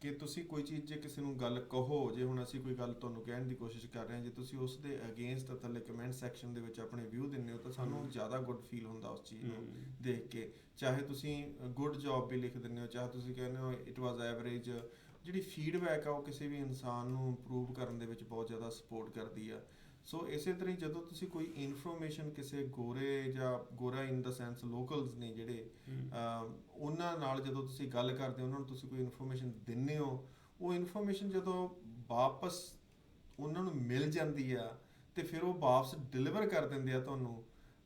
ਕਿ ਤੁਸੀਂ ਕੋਈ ਚੀਜ਼ ਜੇ ਕਿਸੇ ਨੂੰ ਗੱਲ ਕਹੋ, ਜੇ ਹੁਣ ਅਸੀਂ ਕੋਈ ਗੱਲ ਤੁਹਾਨੂੰ ਕਹਿਣ ਦੀ ਕੋਸ਼ਿਸ਼ ਕਰ ਰਹੇ ਹਾਂ, ਜੇ ਤੁਸੀਂ ਉਸ ਦੇ ਅਗੇਂਸਟ ਥੱਲੇ ਕਮੈਂਟ ਸੈਕਸ਼ਨ ਦੇ ਵਿੱਚ ਆਪਣੇ ਵਿਊ ਦਿੰਦੇ ਹੋ ਤਾਂ ਸਾਨੂੰ ਜ਼ਿਆਦਾ ਗੁੱਡ ਫੀਲ ਹੁੰਦਾ ਉਸ ਚੀਜ਼ ਨੂੰ ਦੇਖ ਕੇ। ਚਾਹੇ ਤੁਸੀਂ ਗੁੱਡ ਜੌਬ ਵੀ ਲਿਖ ਦਿੰਦੇ ਹੋ, ਚਾਹੇ ਤੁਸੀਂ ਕਹਿੰਦੇ ਹੋ ਇਟ ਵਾਜ਼ ਐਵਰੇਜ। ਜਿਹੜੀ ਫੀਡਬੈਕ ਆ ਉਹ ਕਿਸੇ ਵੀ ਇਨਸਾਨ ਨੂੰ ਇੰਪਰੂਵ ਕਰਨ ਦੇ ਵਿੱਚ ਬਹੁਤ ਜ਼ਿਆਦਾ ਸਪੋਰਟ ਕਰਦੀ ਆ। ਸੋ ਇਸੇ ਤਰ੍ਹਾਂ ਹੀ ਜਦੋਂ ਤੁਸੀਂ ਕੋਈ ਇਨਫੋਰਮੇਸ਼ਨ ਕਿਸੇ ਗੋਰੇ ਜਾਂ ਗੋਰਾ ਇਨ ਦਾ ਸੈਂਸ ਲੋਕਲਸ ਨੇ ਜਿਹੜੇ ਉਹਨਾਂ ਨਾਲ ਜਦੋਂ ਤੁਸੀਂ ਗੱਲ ਕਰਦੇ ਹੋ, ਉਹਨਾਂ ਨੂੰ ਤੁਸੀਂ ਕੋਈ ਇਨਫੋਰਮੇਸ਼ਨ ਦਿੰਦੇ ਹੋ, ਉਹ ਇਨਫੋਰਮੇਸ਼ਨ ਜਦੋਂ ਵਾਪਸ ਉਹਨਾਂ ਨੂੰ ਮਿਲ ਜਾਂਦੀ ਆ ਤੇ ਫਿਰ ਉਹ ਵਾਪਸ ਡਿਲੀਵਰ ਕਰ ਦਿੰਦੇ ਆ ਤੁਹਾਨੂੰ,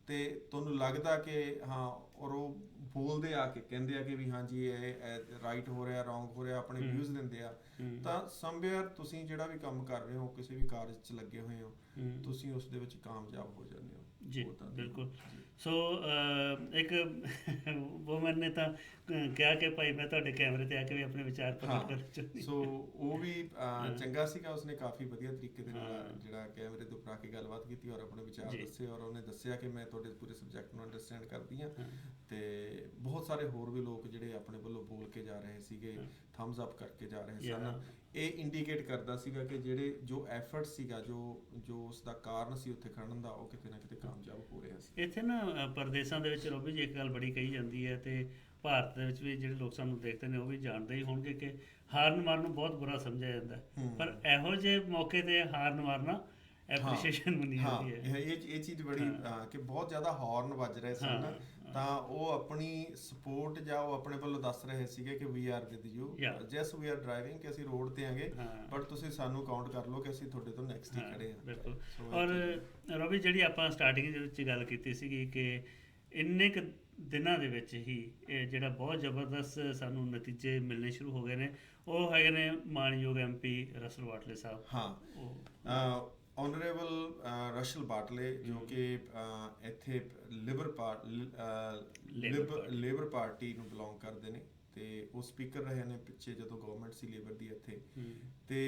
ਤੇ ਤੁਹਾਨੂੰ ਲੱਗਦਾ ਕਿ ਹਾਂ, ਔਰ ਉਹ ਬੋਲਦੇ ਆ ਕੇ ਕਹਿੰਦੇ ਆ ਕਿ ਵੀ ਹਾਂਜੀ ਇਹ ਰਾਈਟ ਹੋ ਰਿਹਾ, ਰੋਂਗ ਹੋ ਰਿਹਾ, ਆਪਣੇ ਵਿਊਜ਼ ਦਿੰਦੇ ਆ, ਤਾਂ ਸਮਵੇਅਰ ਤੁਸੀਂ ਜਿਹੜਾ ਵੀ ਕੰਮ ਕਰ ਰਹੇ ਹੋ, ਕਿਸੇ ਵੀ ਕਾਰਜ 'ਚ ਲੱਗੇ ਹੋਏ ਹੋ, ਤੁਸੀਂ ਉਸ ਦੇ ਵਿੱਚ ਕਾਮਯਾਬ ਹੋ ਜਾਂਦੇ ਹੋ ਜੀ। ਬਿਲਕੁਲ। ਸੋ ਇੱਕ ਵੂਮਨ ਨੇ ਤਾਂ ਕਿਹਾ ਕਿ ਭਾਈ ਮੈਂ ਤੁਹਾਡੇ ਕੈਮਰੇ ਤੇ ਆ ਕੇ ਵੀ ਆਪਣੇ ਵਿਚਾਰ ਪ੍ਰਗਟ ਕਰਨਾ ਚਾਹੁੰਦੀ। ਸੋ ਉਹ ਵੀ ਚੰਗਾ ਸੀਗਾ, ਉਸਨੇ ਕਾਫੀ ਵਧੀਆ ਤਰੀਕੇ ਦੇ ਨਾਲ ਜਿਹੜਾ ਕੈਮਰੇ ਦੇ ਉੱਪਰ ਆ ਕੇ ਗੱਲਬਾਤ ਕੀਤੀ ਔਰ ਆਪਣੇ ਵਿਚਾਰ ਦੱਸੇ ਔਰ ਉਹਨੇ ਦੱਸਿਆ ਕਿ ਮੈਂ ਤੁਹਾਡੇ ਪੂਰੇ ਸਬਜੈਕਟ ਨੂੰ ਅੰਡਰਸਟੈਂਡ ਕਰਦੀ ਹਾਂ। ਤੇ ਬਹੁਤ ਸਾਰੇ ਹੋਰ ਵੀ ਲੋਕ ਜਿਹੜੇ ਆਪਣੇ ਵੱਲੋਂ ਬੋਲ ਕੇ ਜਾ ਰਹੇ ਸੀਗੇ, ਥੰਬਸ ਅਪ ਕਰਕੇ ਜਾ ਰਹੇ ਸਨ। ਇਹ ਇੰਡੀਕੇਟ ਕਰਦਾ ਸੀਗਾ ਕਿ ਜੋ ਐਫਰਟ ਸੀਗਾ, ਜੋ ਉਸ ਦਾ ਕਾਰਨ ਸੀ ਉੱਥੇ ਖੜਨ ਦਾ, ਉਹ ਕਿਤੇ ਨਾ ਕਿਤੇ ਕਾਮਯਾਬ ਹੋ ਰਿਹਾ ਸੀ। ਇੱਥੇ ਨਾ ਪਰਦੇਸਾਂ ਦੇ ਵਿੱਚ ਰੋਬੀ ਜੀ ਇੱਕ ਗੱਲ ਬੜੀ ਕਹੀ ਜਾਂਦੀ ਹੈ ਤੇ ਭਾਰਤ ਦੇ ਵਿੱਚ ਵੀ ਜਿਹੜੇ ਲੋਕ ਸਾਨੂੰ ਦੇਖਦੇ ਨੇ ਉਹ ਵੀ ਜਾਣਦੇ ਹੀ ਹੋਣਗੇ ਕਿ ਹਾਰਨ ਮਾਰਨ ਨੂੰ ਬਹੁਤ ਬੁਰਾ ਸਮਝਿਆ ਜਾਂਦਾ, ਪਰ ਇਹੋ ਜਿਹੇ ਮੌਕੇ ਤੇ ਹਾਰਨ ਮਾਰਨਾ ਐਪਰੀਸ਼ੀਏਸ਼ਨ ਮੰਨੀ ਜਾਂਦੀ ਹੈ। ਇਹ ਚੀਜ਼ ਬੜੀ ਕਿ ਬਹੁਤ ਜ਼ਿਆਦਾ ਹਾਰਨ ਵੱਜ ਰਹੇ ਸਨ, ਤਾਂ ਉਹ ਆਪਣੀ ਸਪੋਰਟ ਜਾਂ ਉਹ ਆਪਣੇ ਵੱਲੋਂ ਦੱਸ ਰਹੇ ਸੀਗੇ ਕਿ ਵੀ ਆਰ ਵਿਦ ਯੂ, ਜੈਸ ਵੀ ਆਰ ਡਰਾਈਵਿੰਗ, ਕਿ ਅਸੀਂ ਰੋਡ ਤੇ ਆਂਗੇ ਬਟ ਤੁਸੀਂ ਸਾਨੂੰ ਕਾਊਂਟ ਕਰ ਲਓ ਕਿ ਅਸੀਂ ਤੁਹਾਡੇ ਤੋਂ ਨੈਕਸਟ ਹੀ ਖੜੇ ਹਾਂ। ਬਿਲਕੁਲ। ਔਰ ਰਵੀ, ਜਿਹੜੀ ਆਪਾਂ ਸਟਾਰਟਿੰਗ ਦੇ ਵਿੱਚ ਗੱਲ ਕੀਤੀ ਸੀਗੀ ਕਿ ਇੰਨੇ ਕੁ ਦਿਨਾਂ ਦੇ ਵਿੱਚ ਹੀ ਇਹ ਜਿਹੜਾ ਬਹੁਤ ਜ਼ਬਰਦਸਤ ਸਾਨੂੰ ਨਤੀਜੇ ਮਿਲਣੇ ਸ਼ੁਰੂ ਹੋ ਗਏ ਨੇ, ਉਹ ਹੈਗੇ ਨੇ ਮਾਣਯੋਗ MP ਰਸਲ ਬਾਟਲੇ ਸਾਹਿਬ। ਹਾਂ, ਆਨਰੇਬਲ ਰਸ਼ਲ ਬਾਟਲੇ, ਜੋ ਕਿ ਇੱਥੇ ਲੇਬਰ ਪਾਰਟੀ ਨੂੰ ਬਿਲੋਂਗ ਕਰਦੇ ਨੇ ਤੇ ਉਹ ਸਪੀਕਰ ਰਹੇ ਨੇ ਪਿੱਛੇ ਜਦੋਂ ਗਵਰਨਮੈਂਟ ਸੀ ਲੇਬਰ ਦੀ ਇੱਥੇ, ਤੇ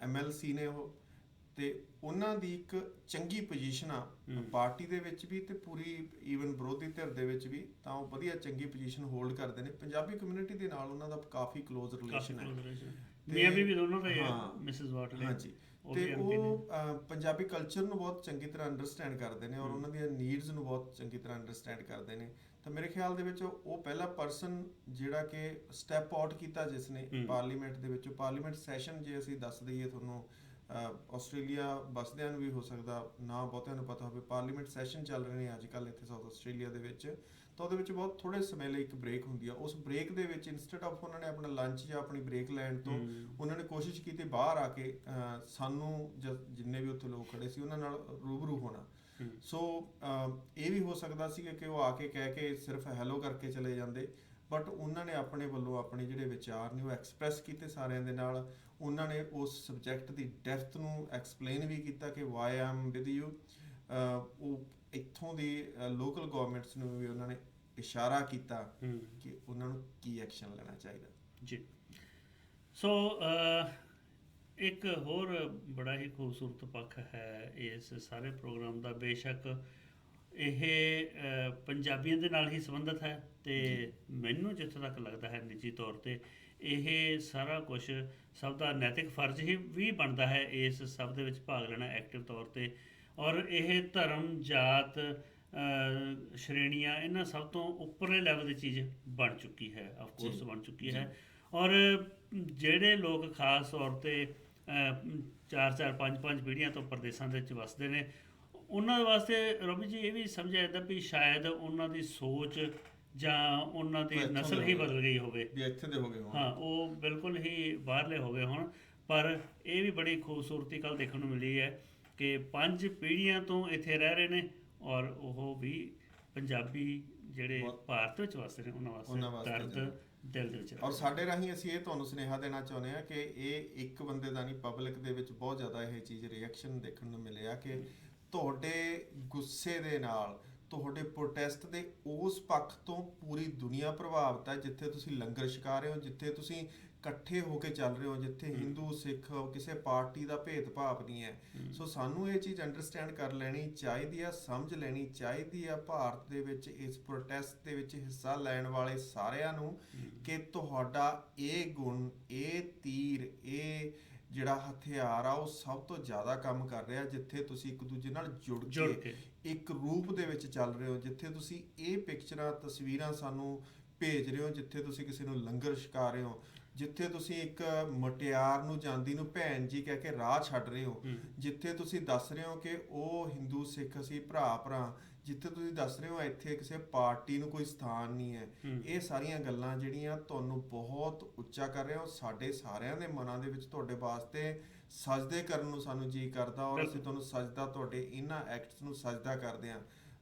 MLC ਨੇ ਉਹ, ਤੇ ਉਹਨਾਂ ਦੀ ਇੱਕ ਚੰਗੀ ਪੋਜੀਸ਼ਨ ਆ ਪਾਰਟੀ ਦੇ ਵਿੱਚ ਵੀ ਤੇ ਪੂਰੀ ਈਵਨ ਵਿਰੋਧੀ ਧਿਰ ਦੇ ਵਿੱਚ ਵੀ, ਤਾਂ ਉਹ ਵਧੀਆ ਚੰਗੀ ਪੋਜੀਸ਼ਨ ਹੋਲਡ ਕਰਦੇ ਨੇ। ਪੰਜਾਬੀ ਕਮਿਊਨਿਟੀ ਦੇ ਨਾਲ ਉਹਨਾਂ ਦਾ ਕਾਫੀ ਕਲੋਜ਼ ਰਿਲੇਸ਼ਨ ਹੈ। ਮੀਆਂ ਬੀਵੀ ਦੋਨੋਂ ਦਾ ਹੀ ਹੈ, ਮਿਸਿਸ ਬਾਟਲੇ। ਹਾਂਜੀ, ਤੇ ਉਹ ਪੰਜਾਬੀ ਕਲਚਰ ਨੂੰ ਬਹੁਤ ਚੰਗੀ ਤਰ੍ਹਾਂ ਅੰਡਰਸਟੈਂਡ ਕਰਦੇ ਨੇ ਔਰ ਉਹਨਾਂ ਦੀਆਂ ਨੀਡਸ ਨੂੰ ਬਹੁਤ ਚੰਗੀ ਤਰ੍ਹਾਂ ਅੰਡਰਸਟੈਂਡ ਕਰਦੇ ਨੇ। ਤਾਂ ਮੇਰੇ ਖਿਆਲ ਦੇ ਵਿੱਚ ਉਹ ਪਹਿਲਾ ਪਰਸਨ ਜਿਹੜਾ ਕਿ ਸਟੈਪ ਆਊਟ ਕੀਤਾ ਜਿਸ ਨੇ ਪਾਰਲੀਮੈਂਟ ਦੇ ਵਿੱਚ। ਪਾਰਲੀਮੈਂਟ ਸੈਸ਼ਨ ਜੇ ਅਸੀਂ ਦੱਸ ਦਈਏ ਤੁਹਾਨੂੰ, ਆਸਟ੍ਰੇਲੀਆ ਵਸਦਿਆਂ ਨੂੰ ਵੀ ਹੋ ਸਕਦਾ ਨਾ ਬਹੁਤਿਆਂ ਨੂੰ ਪਤਾ ਹੋਵੇ, ਪਾਰਲੀਮੈਂਟ ਸੈਸ਼ਨ ਚੱਲ ਰਹੇ ਨੇ ਅੱਜ ਕੱਲ੍ਹ ਇੱਥੇ ਸਾਊਥ ਆਸਟ੍ਰੇਲੀਆ ਦੇ ਵਿੱਚ, ਤਾਂ ਉਹਦੇ ਵਿੱਚ ਬਹੁਤ ਥੋੜ੍ਹੇ ਸਮੇਂ ਲਈ ਇੱਕ ਬ੍ਰੇਕ ਹੁੰਦੀ ਆ। ਉਸ ਬ੍ਰੇਕ ਦੇ ਵਿੱਚ ਇੰਸਟੈਡ ਆਫ ਉਹਨਾਂ ਨੇ ਆਪਣਾ ਲੰਚ ਜਾਂ ਆਪਣੀ ਬ੍ਰੇਕ ਲੈਣ ਤੋਂ ਉਹਨਾਂ ਨੇ ਕੋਸ਼ਿਸ਼ ਕੀਤੀ ਬਾਹਰ ਆ ਕੇ ਸਾਨੂੰ ਜਿੰਨੇ ਵੀ ਉੱਥੇ ਲੋਕ ਖੜੇ ਸੀ ਉਹਨਾਂ ਨਾਲ ਰੂਬਰੂ ਹੋਣਾ। ਸੋ ਇਹ ਵੀ ਹੋ ਸਕਦਾ ਸੀ ਕਿ ਉਹ ਆ ਕੇ ਕਹਿ ਕੇ ਸਿਰਫ ਹੈਲੋ ਕਰਕੇ ਚਲੇ ਜਾਂਦੇ, ਬਟ ਉਹਨਾਂ ਨੇ ਆਪਣੇ ਵੱਲੋਂ ਆਪਣੇ ਜਿਹੜੇ ਵਿਚਾਰ ਨੇ ਉਹ ਐਕਸਪ੍ਰੈਸ ਕੀਤੇ ਸਾਰਿਆਂ ਦੇ ਨਾਲ। ਉਹਨਾਂ ਨੇ ਉਸ ਸਬਜੈਕਟ ਦੀ ਡੈਪਥ ਨੂੰ ਐਕਸਪਲੇਨ ਵੀ ਕੀਤਾ ਕਿ ਵਾਈ ਆਮ ਵਿਦ ਯੂ। ਉਹ ਇੱਥੋਂ ਦੀ ਲੋਕਲ ਗਵਰਨਮੈਂਟਸ ਨੂੰ ਵੀ ਉਹਨਾਂ ਨੇ ਇਸ਼ਾਰਾ ਕੀਤਾ ਕਿ ਉਹਨਾਂ ਨੂੰ ਕੀ ਐਕਸ਼ਨ ਲੈਣਾ ਚਾਹੀਦਾ ਜੀ। ਸੋ ਇੱਕ ਹੋਰ ਬੜਾ ਹੀ ਖੂਬਸੂਰਤ ਪੱਖ ਹੈ ਇਸ ਸਾਰੇ ਪ੍ਰੋਗਰਾਮ ਦਾ, ਬੇਸ਼ੱਕ ਇਹ ਪੰਜਾਬੀਆਂ ਦੇ ਨਾਲ ਹੀ ਸੰਬੰਧਿਤ ਹੈ ਤੇ ਮੈਨੂੰ ਜਿੱਥੋਂ ਤੱਕ ਲੱਗਦਾ ਹੈ ਨਿੱਜੀ ਤੌਰ ਤੇ ਇਹ ਸਾਰਾ ਕੁਝ ਸਭ ਦਾ ਨੈਤਿਕ ਫਰਜ਼ ਹੀ ਵੀ ਬਣਦਾ ਹੈ ਇਸ ਸਭ ਦੇ ਵਿੱਚ ਭਾਗ ਲੈਣਾ ਐਕਟਿਵ ਤੌਰ ਤੇ। ਔਰ ਇਹ ਧਰਮ, ਜਾਤ, ਸ਼੍ਰੇਣੀਆਂ, ਇਹਨਾਂ ਸਭ ਤੋਂ ਉੱਪਰਲੇ ਲੈਵਲ ਦੀ ਚੀਜ਼ ਬਣ ਚੁੱਕੀ ਹੈ, ਆਫ ਜੀ ਕੋਰਸ ਬਣ ਚੁੱਕੀ ਜੀ ਹੈ। ਔਰ ਜਿਹੜੇ ਲੋਕ ਖਾਸ ਤੌਰ ਤੇ ਚਾਰ ਚਾਰ ਪੰਜ ਪੰਜ ਪੀੜ੍ਹੀਆਂ ਤੋਂ ਪ੍ਰਦੇਸ਼ਾਂ ਦੇ ਵਿੱਚ ਵਸਦੇ ਨੇ, ਉਹਨਾਂ ਵਾਸਤੇ ਰੋਬੀ ਜੀ ਇਹ ਵੀ ਸਮਝਿਆ ਜਾਂਦਾ ਵੀ ਸ਼ਾਇਦ ਉਹਨਾਂ ਦੀ ਸੋਚ ਜਾਂ ਉਹਨਾਂ ਦੀ ਉਹ ਇੱਥੋਂ ਨਸਲ ਦੇ ਹੀ ਹੋਵੇ, ਬਦਲ ਗਈ ਹੋਵੇ। ਵੀ ਇੱਥੇ ਦੇ ਹੋ ਗਏ ਹੋਣ। ਹਾਂ, ਉਹ ਬਿਲਕੁਲ ਹੀ ਬਾਹਰਲੇ ਹੋ ਗਏ ਹੋਣ। ਪਰ ਇਹ ਵੀ ਬੜੀ ਖੂਬਸੂਰਤੀ ਕੱਲ੍ਹ ਦੇਖਣ ਨੂੰ ਮਿਲੀ ਹੈ ਕਿ 5 ਪੀੜ੍ਹੀਆਂ ਤੋਂ ਇੱਥੇ ਰਹਿ ਰਹੇ ਨੇ, ਔਰ ਉਹ ਵੀ ਪੰਜਾਬੀ ਜਿਹੜੇ ਬਹੁਤ- ਭਾਰਤ ਵਿੱਚ ਵਸਦੇ ਨੇ ਉਹਨਾਂ ਉਹਨਾਂ ਵਾਸਤੇ ਵਾਸਤੇ ਦਰਦ ਜ਼ਰੂਰ। ਦਿਲ ਦੇ ਵਿੱਚ ਔਰ ਸਾਡੇ ਰਾਹੀਂ ਅਸੀਂ ਇਹ ਤੁਹਾਨੂੰ ਸੁਨੇਹਾ ਦੇਣਾ ਚਾਹੁੰਦੇ ਹਾਂ ਕਿ ਇਹ ਇੱਕ ਬੰਦੇ ਦਾ ਨਹੀਂ, ਪਬਲਿਕ ਦੇ ਵਿੱਚ ਬਹੁਤ ਜ਼ਿਆਦਾ ਇਹ ਚੀਜ਼ ਰਿਐਕਸ਼ਨ ਦੇਖਣ ਨੂੰ ਮਿਲਿਆ ਕਿ ਤੁਹਾਡੇ ਗੁੱਸੇ ਦੇ ਨਾਲ, ਤੁਹਾਡੇ ਪ੍ਰੋਟੈਸਟ ਦੇ ਉਸ ਪੱਖ ਤੋਂ ਪੂਰੀ ਦੁਨੀਆ ਪ੍ਰਭਾਵਿਤ ਹੈ, ਜਿੱਥੇ ਤੁਸੀਂ ਲੰਗਰ ਛਕਾ ਰਹੇ ਹੋ, ਜਿੱਥੇ ਤੁਸੀਂ ਇਕੱਠੇ ਹੋ ਕੇ ਚੱਲ ਰਹੇ ਹੋ, ਜਿੱਥੇ ਹਿੰਦੂ ਸਿੱਖ ਕਿਸੇ ਪਾਰਟੀ ਦਾ ਭੇਦਭਾਵ ਨਹੀਂ ਹੈ। ਸੋ ਸਾਨੂੰ ਇਹ ਚੀਜ਼ ਅੰਡਰਸਟੈਂਡ ਕਰ ਲੈਣੀ ਚਾਹੀਦੀ ਆ, ਸਮਝ ਲੈਣੀ ਚਾਹੀਦੀ ਆ ਭਾਰਤ ਦੇ ਵਿੱਚ ਇਸ ਪ੍ਰੋਟੈਸਟ ਦੇ ਵਿੱਚ ਹਿੱਸਾ ਲੈਣ ਵਾਲੇ ਸਾਰਿਆਂ ਨੂੰ ਕਿ ਤੁਹਾਡਾ ਇਹ ਗੁਣ, ਇਹ ਤੀਰ, ਇਹ ਜਿਹੜਾ ਹਥਿਆਰ ਆ ਉਹ ਸਭ ਤੋਂ ਜ਼ਿਆਦਾ ਕੰਮ ਕਰ ਰਿਹਾ, ਜਿੱਥੇ ਤੁਸੀਂ ਇੱਕ ਦੂਜੇ ਨਾਲ ਜੁੜ ਜੁੜ ਕੇ ਕੇ ਇੱਕ ਰੂਪ ਦੇ ਵਿੱਚ ਚੱਲ ਰਹੇ ਹੋ, ਜਿੱਥੇ ਤੁਸੀਂ ਇਹ ਪਿਕਚਰਾਂ, ਤਸਵੀਰਾਂ ਸਾਨੂੰ ਭੇਜ ਰਹੇ ਹੋ, ਜਿੱਥੇ ਤੁਸੀਂ ਕਿਸੇ ਨੂੰ ਲੰਗਰ ਛਕਾ ਰਹੇ ਹੋ, ਜਿੱਥੇ ਤੁਸੀਂ ਇੱਕ ਮੁਟਿਆਰ ਨੂੰ ਜਾਂਦੀ ਨੂੰ ਭੈਣ ਜੀ ਕਹਿ ਕੇ ਰਾਹ ਛੱਡ ਰਹੇ ਹੋ, ਜਿੱਥੇ ਤੁਸੀਂ ਦੱਸ ਰਹੇ ਹੋ ਕਿ ਉਹ ਹਿੰਦੂ ਸਿੱਖ ਅਸੀਂ ਭਰਾ ਭਰਾ, ਜਿੱਥੇ ਤੁਸੀਂ ਦੱਸ ਰਹੇ ਹੋ ਇੱਥੇ ਕਿਸੇ ਪਾਰਟੀ ਨੂੰ ਕੋਈ ਸਥਾਨ ਨਹੀਂ ਹੈ। ਇਹ ਸਾਰੀਆਂ ਗੱਲਾਂ ਜਿਹੜੀਆਂ ਤੁਹਾਨੂੰ ਬਹੁਤ ਉੱਚਾ ਕਰ ਰਹੇ ਹੋ, ਸਾਡੇ ਸਾਰਿਆਂ ਦੇ ਮਨਾਂ ਦੇ ਵਿੱਚ ਤੁਹਾਡੇ ਵਾਸਤੇ ਸਜਦੇ ਕਰਨ ਨੂੰ ਸਾਨੂੰ ਜੀ ਕਰਦਾ, ਔਰ ਅਸੀਂ ਤੁਹਾਨੂੰ ਸਜਦਾ, ਤੁਹਾਡੇ ਇਹਨਾਂ ਐਕਟਸ ਨੂੰ ਸਜਦਾ ਕਰਦੇ ਹਾਂ।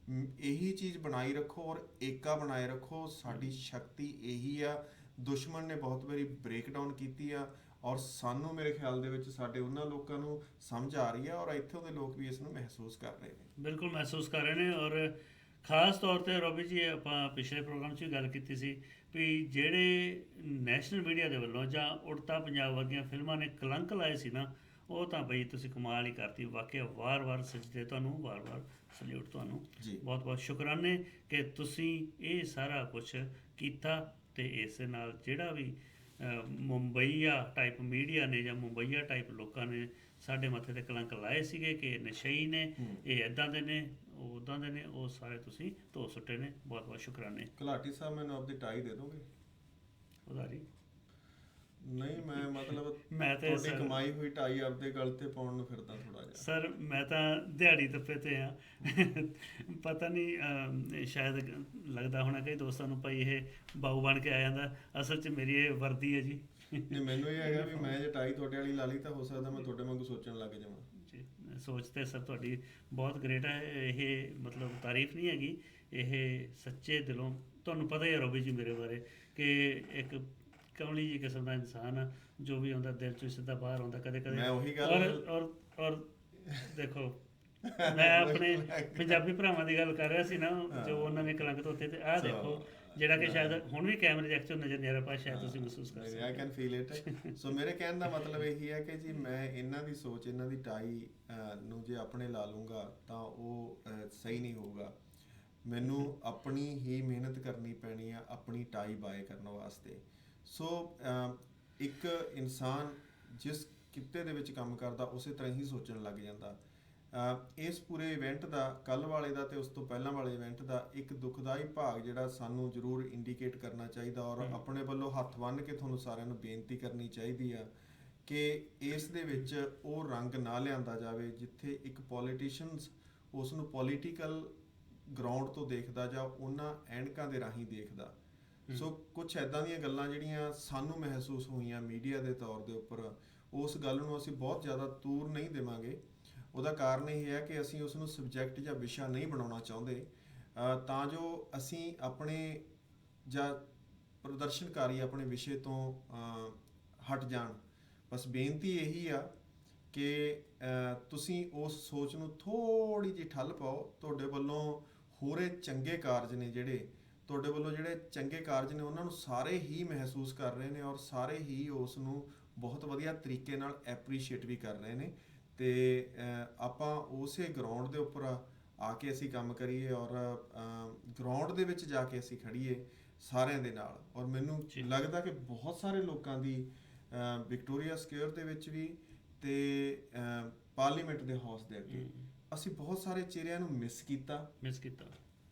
ਇਹੀ ਚੀਜ਼ ਬਣਾਈ ਰੱਖੋ ਔਰ ਏਕਾ ਬਣਾਏ ਰੱਖੋ, ਸਾਡੀ ਸ਼ਕਤੀ ਇਹੀ ਆ। ਦੁਸ਼ਮਣ ਨੇ ਬਹੁਤ ਵਾਰੀ ਬ੍ਰੇਕ ਡਾਊਨ ਕੀਤੀ ਆ, ਔਰ ਸਾਨੂੰ ਮੇਰੇ ਖਿਆਲ ਦੇ ਵਿੱਚ ਸਾਡੇ ਉਹਨਾਂ ਲੋਕਾਂ ਨੂੰ ਸਮਝ ਆ ਰਹੀ ਆ, ਔਰ ਇੱਥੋਂ ਦੇ ਲੋਕ ਵੀ ਇਸ ਨੂੰ ਮਹਿਸੂਸ ਕਰ ਰਹੇ ਨੇ। ਬਿਲਕੁਲ ਮਹਿਸੂਸ ਕਰ ਰਹੇ ਨੇ। ਔਰ ਖਾਸ ਤੌਰ ਤੇ ਰੋਬੀ ਜੀ, ਆਪਾਂ ਪਿਛਲੇ ਪ੍ਰੋਗਰਾਮ 'ਚ ਵੀ ਗੱਲ ਕੀਤੀ ਸੀ ਵੀ ਜਿਹੜੇ ਨੈਸ਼ਨਲ ਮੀਡੀਆ ਦੇ ਵੱਲੋਂ ਜਾਂ ਉੜਤਾ ਪੰਜਾਬ ਵਰਗੀਆਂ ਫਿਲਮਾਂ ਨੇ ਕਲੰਕ ਲਾਏ ਸੀ ਨਾ, ਉਹ ਤਾਂ ਬਈ ਤੁਸੀਂ ਕਮਾਲ ਹੀ ਕਰਤੀ। ਵਾਕਿਆ ਵਾਰ-ਵਾਰ ਸਜਦੇ ਤੁਹਾਨੂੰ, ਵਾਰ-ਵਾਰ ਸਲੂਟ ਤੁਹਾਨੂੰ, ਜੀ ਬਹੁਤ-ਬਹੁਤ ਸ਼ੁਕਰਾਨੇ ਕਿ ਤੁਸੀਂ ਇਹ ਸਾਰਾ ਕੁਝ ਕੀਤਾ। ਤੇ ਇਸ ਦੇ ਨਾਲ ਜਿਹੜਾ ਵੀ ਮੁੰਬਈਆ ਟਾਈਪ ਮੀਡੀਆ ਨੇ ਜਾਂ ਮੁੰਬਈਆ ਟਾਈਪ ਲੋਕਾਂ ਨੇ ਸਾਡੇ ਮੱਥੇ ਤੇ ਕਲੰਕ ਲਾਏ ਸੀਗੇ ਕਿ ਨਸ਼ਈ ਨੇ, ਇਹ ਇੱਦਾਂ ਦੇ ਨੇ, ਉਹ ਉੱਦਾਂ ਦੇ ਨੇ, ਉਹ ਸਾਰੇ ਤੁਸੀਂ ਧੋ ਸੁੱਟੇ ਨੇ। ਬਹੁਤ-ਬਹੁਤ ਸ਼ੁਕਰਾਨੇ। ਘਲਾਟੀ ਸਾਹਿਬ ਮੈਨੂੰ ਆਪਦੀ ਟਾਈ ਦੇ ਦੋਗੇ? ਉਦਾਰੀ ਨਹੀਂ, ਮੈਂ ਮਤਲਬ ਮੈਂ ਤੇ ਤੁਹਾਡੀ ਸਰ- ਕਮਾਈ ਹੋਈ ਟਾਈ ਆਪਦੇ ਗਲ ਤੇ ਪਾਉਣ ਨੂੰ ਫਿਰਦਾ ਥੋੜਾ ਜਿਹਾ। ਸਰ ਮੈਂ ਤਾਂ ਦਿਹਾੜੀ ਦੱਪੇ ਤੇ ਆ। ਪਤਾ ਨਹੀਂ, ਸ਼ਾਇਦ ਲੱਗਦਾ ਹੋਣਾ ਕਈ ਦੋਸਤਾਂ ਨੂੰ ਭਾਈ ਇਹ ਬਾਊ ਬਣ ਕੇ ਆ ਜਾਂਦਾ, ਅਸਲ 'ਚ ਮੇਰੀ ਇਹ ਵਰਦੀ ਹੈ ਜੀ। ਨਹੀਂ, ਮੈਨੂੰ ਇਹ ਹੈਗਾ ਵੀ ਮੈਂ ਜੇ ਟਾਈ ਤੁਹਾਡੇ ਵਾਲੀ ਲਾ ਲਈ ਤਾਂ ਹੋ ਸਕਦਾ ਮੈਂ ਤੁਹਾਡੇ ਵਾਂਗੂ ਸੋਚਣ ਲੱਗ ਜਾਵਾਂ। ਜੀ, ਸੋਚ ਤੇ ਸਰ ਤੁਹਾਡੀ ਬਹੁਤ ਗ੍ਰੇਟ ਹੈ। ਇਹ ਮਤਲਬ ਤਾਰੀਫ ਨਹੀਂ ਹੈਗੀ, ਇਹ ਸੱਚੇ ਦਿਲੋਂ। ਤੁਹਾਨੂੰ ਪਤਾ ਹੀ ਹੈ ਰੋਬੀ ਜੀ ਮੇਰੇ ਬਾਰੇ ਕਿ ਇੱਕ ਕਮਲੀ ਜੀ ਕਿਸਮ ਦਾ ਇਨਸਾਨ ਆ, ਜੋ ਵੀ ਆਉਂਦਾ ਦਿਲ ਚੋਂ ਸਿੱਧਾ ਬਾਹਰ ਆਉਂਦਾ ਕਦੇ ਕਦੇ। ਮੈਂ ਉਹੀ ਗੱਲ- ਔਰ ਦੇਖੋ, ਮੈਂ ਆਪਣੇ ਪੰਜਾਬੀ ਭਰਾਵਾਂ ਦੀ ਗੱਲ ਕਰ ਰਿਹਾ ਸੀ ਨਾ, ਜੋ ਉਹਨਾਂ ਨੇ ਕਲੰਕ ਧੋਤੇ, ਤੇ ਆਹ ਦੇਖੋ ਜਿਹੜਾ ਕਿ ਸ਼ਾਇਦ ਹੁਣ ਵੀ ਕੈਮਰੇ ਦੇ ਐਕਚੁਅਲ ਨਜ਼ਰ ਨਹੀਂ ਆ ਰਿਹਾ, ਪਰ ਸ਼ਾਇਦ ਤੁਸੀਂ ਮਹਿਸੂਸ ਕਰ ਸਕਦੇ ਹੋ। I can feel it. So ਮੇਰੇ ਕਹਿਣ ਦਾ ਮਤਲਬ ਇਹੀ ਹੈ ਕਿ ਜੀ ਮੈਂ ਇਹਨਾਂ ਦੀ ਸੋਚ, ਇਹਨਾਂ ਦੀ ਟਾਈ ਨੂੰ ਜੇ ਆਪਣੇ ਲਾ ਲੂੰਗਾ ਤਾਂ ਉਹ ਸਹੀ ਨਹੀਂ ਹੋਊਗਾ। ਮੈਨੂੰ ਆਪਣੀ ਹੀ ਮਿਹਨਤ ਕਰਨੀ ਪੈਣੀ ਆ ਆਪਣੀ ਟਾਈ ਬਾਏ ਕਰਨ ਵਾਸਤੇ। ਸੋ ਇੱਕ ਇਨਸਾਨ ਜਿਸ ਕਿੱਤੇ ਦੇ ਵਿੱਚ ਕੰਮ ਕਰਦਾ ਉਸੇ ਤਰ੍ਹਾਂ ਹੀ ਸੋਚਣ ਲੱਗ ਜਾਂਦਾ। ਇਸ ਪੂਰੇ ਇਵੈਂਟ ਦਾ, ਕੱਲ੍ਹ ਵਾਲੇ ਦਾ ਤੇ ਉਸ ਤੋਂ ਪਹਿਲਾਂ ਵਾਲੇ ਇਵੈਂਟ ਦਾ ਇੱਕ ਦੁਖਦਾਈ ਭਾਗ ਜਿਹੜਾ ਸਾਨੂੰ ਜ਼ਰੂਰ ਇੰਡੀਕੇਟ ਕਰਨਾ ਚਾਹੀਦਾ, ਔਰ ਆਪਣੇ ਵੱਲੋਂ ਹੱਥ ਬੰਨ੍ਹ ਕੇ ਤੁਹਾਨੂੰ ਸਾਰਿਆਂ ਨੂੰ ਬੇਨਤੀ ਕਰਨੀ ਚਾਹੀਦੀ ਆ ਕਿ ਇਸ ਦੇ ਵਿੱਚ ਉਹ ਰੰਗ ਨਾ ਲਿਆਂਦਾ ਜਾਵੇ ਜਿੱਥੇ ਇੱਕ ਪੋਲੀਟੀਸ਼ੀਅਨਸ ਉਸ ਨੂੰ ਪੋਲੀਟੀਕਲ ਗਰਾਊਂਡ ਤੋਂ ਦੇਖਦਾ ਜਾਂ ਉਹਨਾਂ ਐਨਕਾਂ ਦੇ ਰਾਹੀਂ ਦੇਖਦਾ। ਸੋ ਕੁਝ ਐਦਾਂ ਦੀਆਂ ਗੱਲਾਂ ਜਿਹੜੀਆਂ ਸਾਨੂੰ ਮਹਿਸੂਸ ਹੋਈਆਂ ਮੀਡੀਆ ਦੇ ਤੌਰ ਦੇ ਉੱਪਰ, ਉਸ ਗੱਲ ਨੂੰ ਅਸੀਂ ਬਹੁਤ ਜ਼ਿਆਦਾ ਤੂਰ ਨਹੀਂ ਦੇਵਾਂਗੇ। ਉਹਦਾ ਕਾਰਨ ਇਹ ਹੈ ਕਿ ਅਸੀਂ ਉਸ ਨੂੰ ਸਬਜੈਕਟ ਜਾਂ ਵਿਸ਼ਾ ਨਹੀਂ ਬਣਾਉਣਾ ਚਾਹੁੰਦੇ, ਤਾਂ ਜੋ ਅਸੀਂ ਆਪਣੇ ਜਾਂ ਪ੍ਰਦਰਸ਼ਨਕਾਰੀ ਆਪਣੇ ਵਿਸ਼ੇ ਤੋਂ ਹਟ ਜਾਣ। ਬਸ ਬੇਨਤੀ ਇਹੀ ਆ ਕਿ ਤੁਸੀਂ ਉਸ ਸੋਚ ਨੂੰ ਥੋੜ੍ਹੀ ਜਿਹੀ ਠੱਲ ਪਾਓ। ਤੁਹਾਡੇ ਵੱਲੋਂ ਹੋਰੇ ਚੰਗੇ ਕਾਰਜ ਨੇ, ਜਿਹੜੇ ਤੁਹਾਡੇ ਵੱਲੋਂ ਜਿਹੜੇ ਚੰਗੇ ਕਾਰਜ ਨੇ, ਉਹਨਾਂ ਨੂੰ ਸਾਰੇ ਹੀ ਮਹਿਸੂਸ ਕਰ ਰਹੇ ਨੇ ਔਰ ਸਾਰੇ ਹੀ ਉਸ ਨੂੰ ਬਹੁਤ ਵਧੀਆ ਤਰੀਕੇ ਨਾਲ ਐਪਰੀਸ਼ੀਏਟ ਵੀ ਕਰ ਰਹੇ ਨੇ। ਤੇ ਆਪਾਂ ਉਸੇ ਗਰਾਊਂਡ ਦੇ ਉੱਪਰ ਆ ਕੇ ਅਸੀਂ ਕੰਮ ਕਰੀਏ ਔਰ ਗਰਾਊਂਡ ਦੇ ਵਿੱਚ ਜਾ ਕੇ ਅਸੀਂ ਖੜੀਏ ਸਾਰਿਆਂ ਦੇ ਨਾਲ। ਔਰ ਮੈਨੂੰ ਲੱਗਦਾ ਕਿ ਬਹੁਤ ਸਾਰੇ ਲੋਕਾਂ ਦੀ ਵਿਕਟੋਰੀਆ ਸਕੁਅਰ ਦੇ ਵਿੱਚ ਵੀ ਤੇ ਪਾਰਲੀਮੈਂਟ ਦੇ ਹਾਊਸ ਦੇ ਅੱਗੇ ਅਸੀਂ ਬਹੁਤ ਸਾਰੇ ਚਿਹਰਿਆਂ ਨੂੰ ਮਿਸ ਕੀਤਾ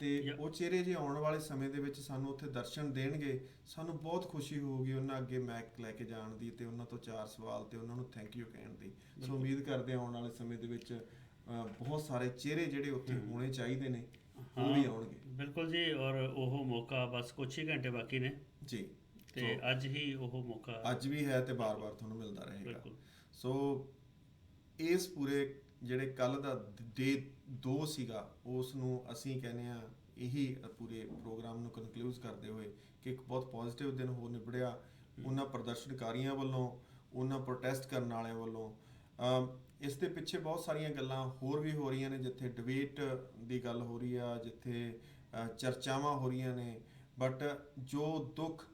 ਤੇ ਉਹ ਚਿਹਰੇ ਜੇ ਆਉਣ ਵਾਲੇ ਸਮੇਂ ਦੇ ਵਿੱਚ ਸਾਨੂੰ ਉੱਥੇ ਦਰਸ਼ਨ ਦੇਣਗੇ, ਸਾਨੂੰ ਬਹੁਤ ਖੁਸ਼ੀ ਹੋਊਗੀ ਉਹਨਾਂ ਅੱਗੇ ਮੈਕ ਲੈ ਕੇ ਜਾਣ ਦੀ ਤੇ ਉਹਨਾਂ ਤੋਂ 4 ਸਵਾਲ ਤੇ ਉਹਨਾਂ ਨੂੰ ਥੈਂਕ ਯੂ ਕਹਿਣ ਦੀ। ਸੋ ਉਮੀਦ ਕਰਦੇ ਆਉਣ ਵਾਲੇ ਸਮੇਂ ਦੇ ਵਿੱਚ ਬਹੁਤ ਸਾਰੇ ਚਿਹਰੇ ਜਿਹੜੇ ਉੱਥੇ ਹੋਣੇ ਚਾਹੀਦੇ ਨੇ ਉਹ ਵੀ ਆਉਣਗੇ। ਬਿਲਕੁਲ ਜੀ, ਔਰ ਉਹ ਮੌਕਾ ਬਸ ਕੁਛ ਹੀ ਘੰਟੇ ਬਾਕੀ ਨੇ ਜੀ, ਤੇ ਅੱਜ ਹੀ ਉਹ ਮੌਕਾ ਅੱਜ ਵੀ ਹੈ ਤੇ ਬਾਰ-ਬਾਰ ਤੁਹਾਨੂੰ ਮਿਲਦਾ ਰਹੇਗਾ। ਸੋ ਇਸ ਪੂਰੇ ਜਿਹੜੇ ਕੱਲ ਦਾ ਡੇ 2 ਸੀਗਾ ਉਸ ਨੂੰ ਅਸੀਂ ਕਹਿੰਦੇ ਆ ਇਹੀ ਪੂਰੇ ਪ੍ਰੋਗਰਾਮ ਨੂੰ ਕਨਕਲੂਡ ਕਰਦੇ ਹੋਏ ਕਿ ਇੱਕ ਬਹੁਤ ਪੋਜ਼ਿਟਿਵ ਦਿਨ ਹੋ ਨਿਬੜਿਆ ਉਹਨਾਂ ਪ੍ਰਦਰਸ਼ਨਕਾਰੀਆਂ ਵੱਲੋਂ, ਉਹਨਾਂ ਪ੍ਰੋਟੈਸਟ ਕਰਨ ਵਾਲਿਆਂ ਵੱਲੋਂ। ਇਸ ਦੇ ਪਿੱਛੇ ਬਹੁਤ ਸਾਰੀਆਂ ਗੱਲਾਂ ਹੋਰ ਵੀ ਹੋ ਰਹੀਆਂ ਨੇ, ਜਿੱਥੇ ਡਿਬੇਟ ਦੀ ਗੱਲ ਹੋ ਰਹੀ ਆ, ਜਿੱਥੇ ਚਰਚਾਵਾਂ ਹੋ ਰਹੀਆਂ ਨੇ, ਬਟ ਜੋ ਦੁੱਖ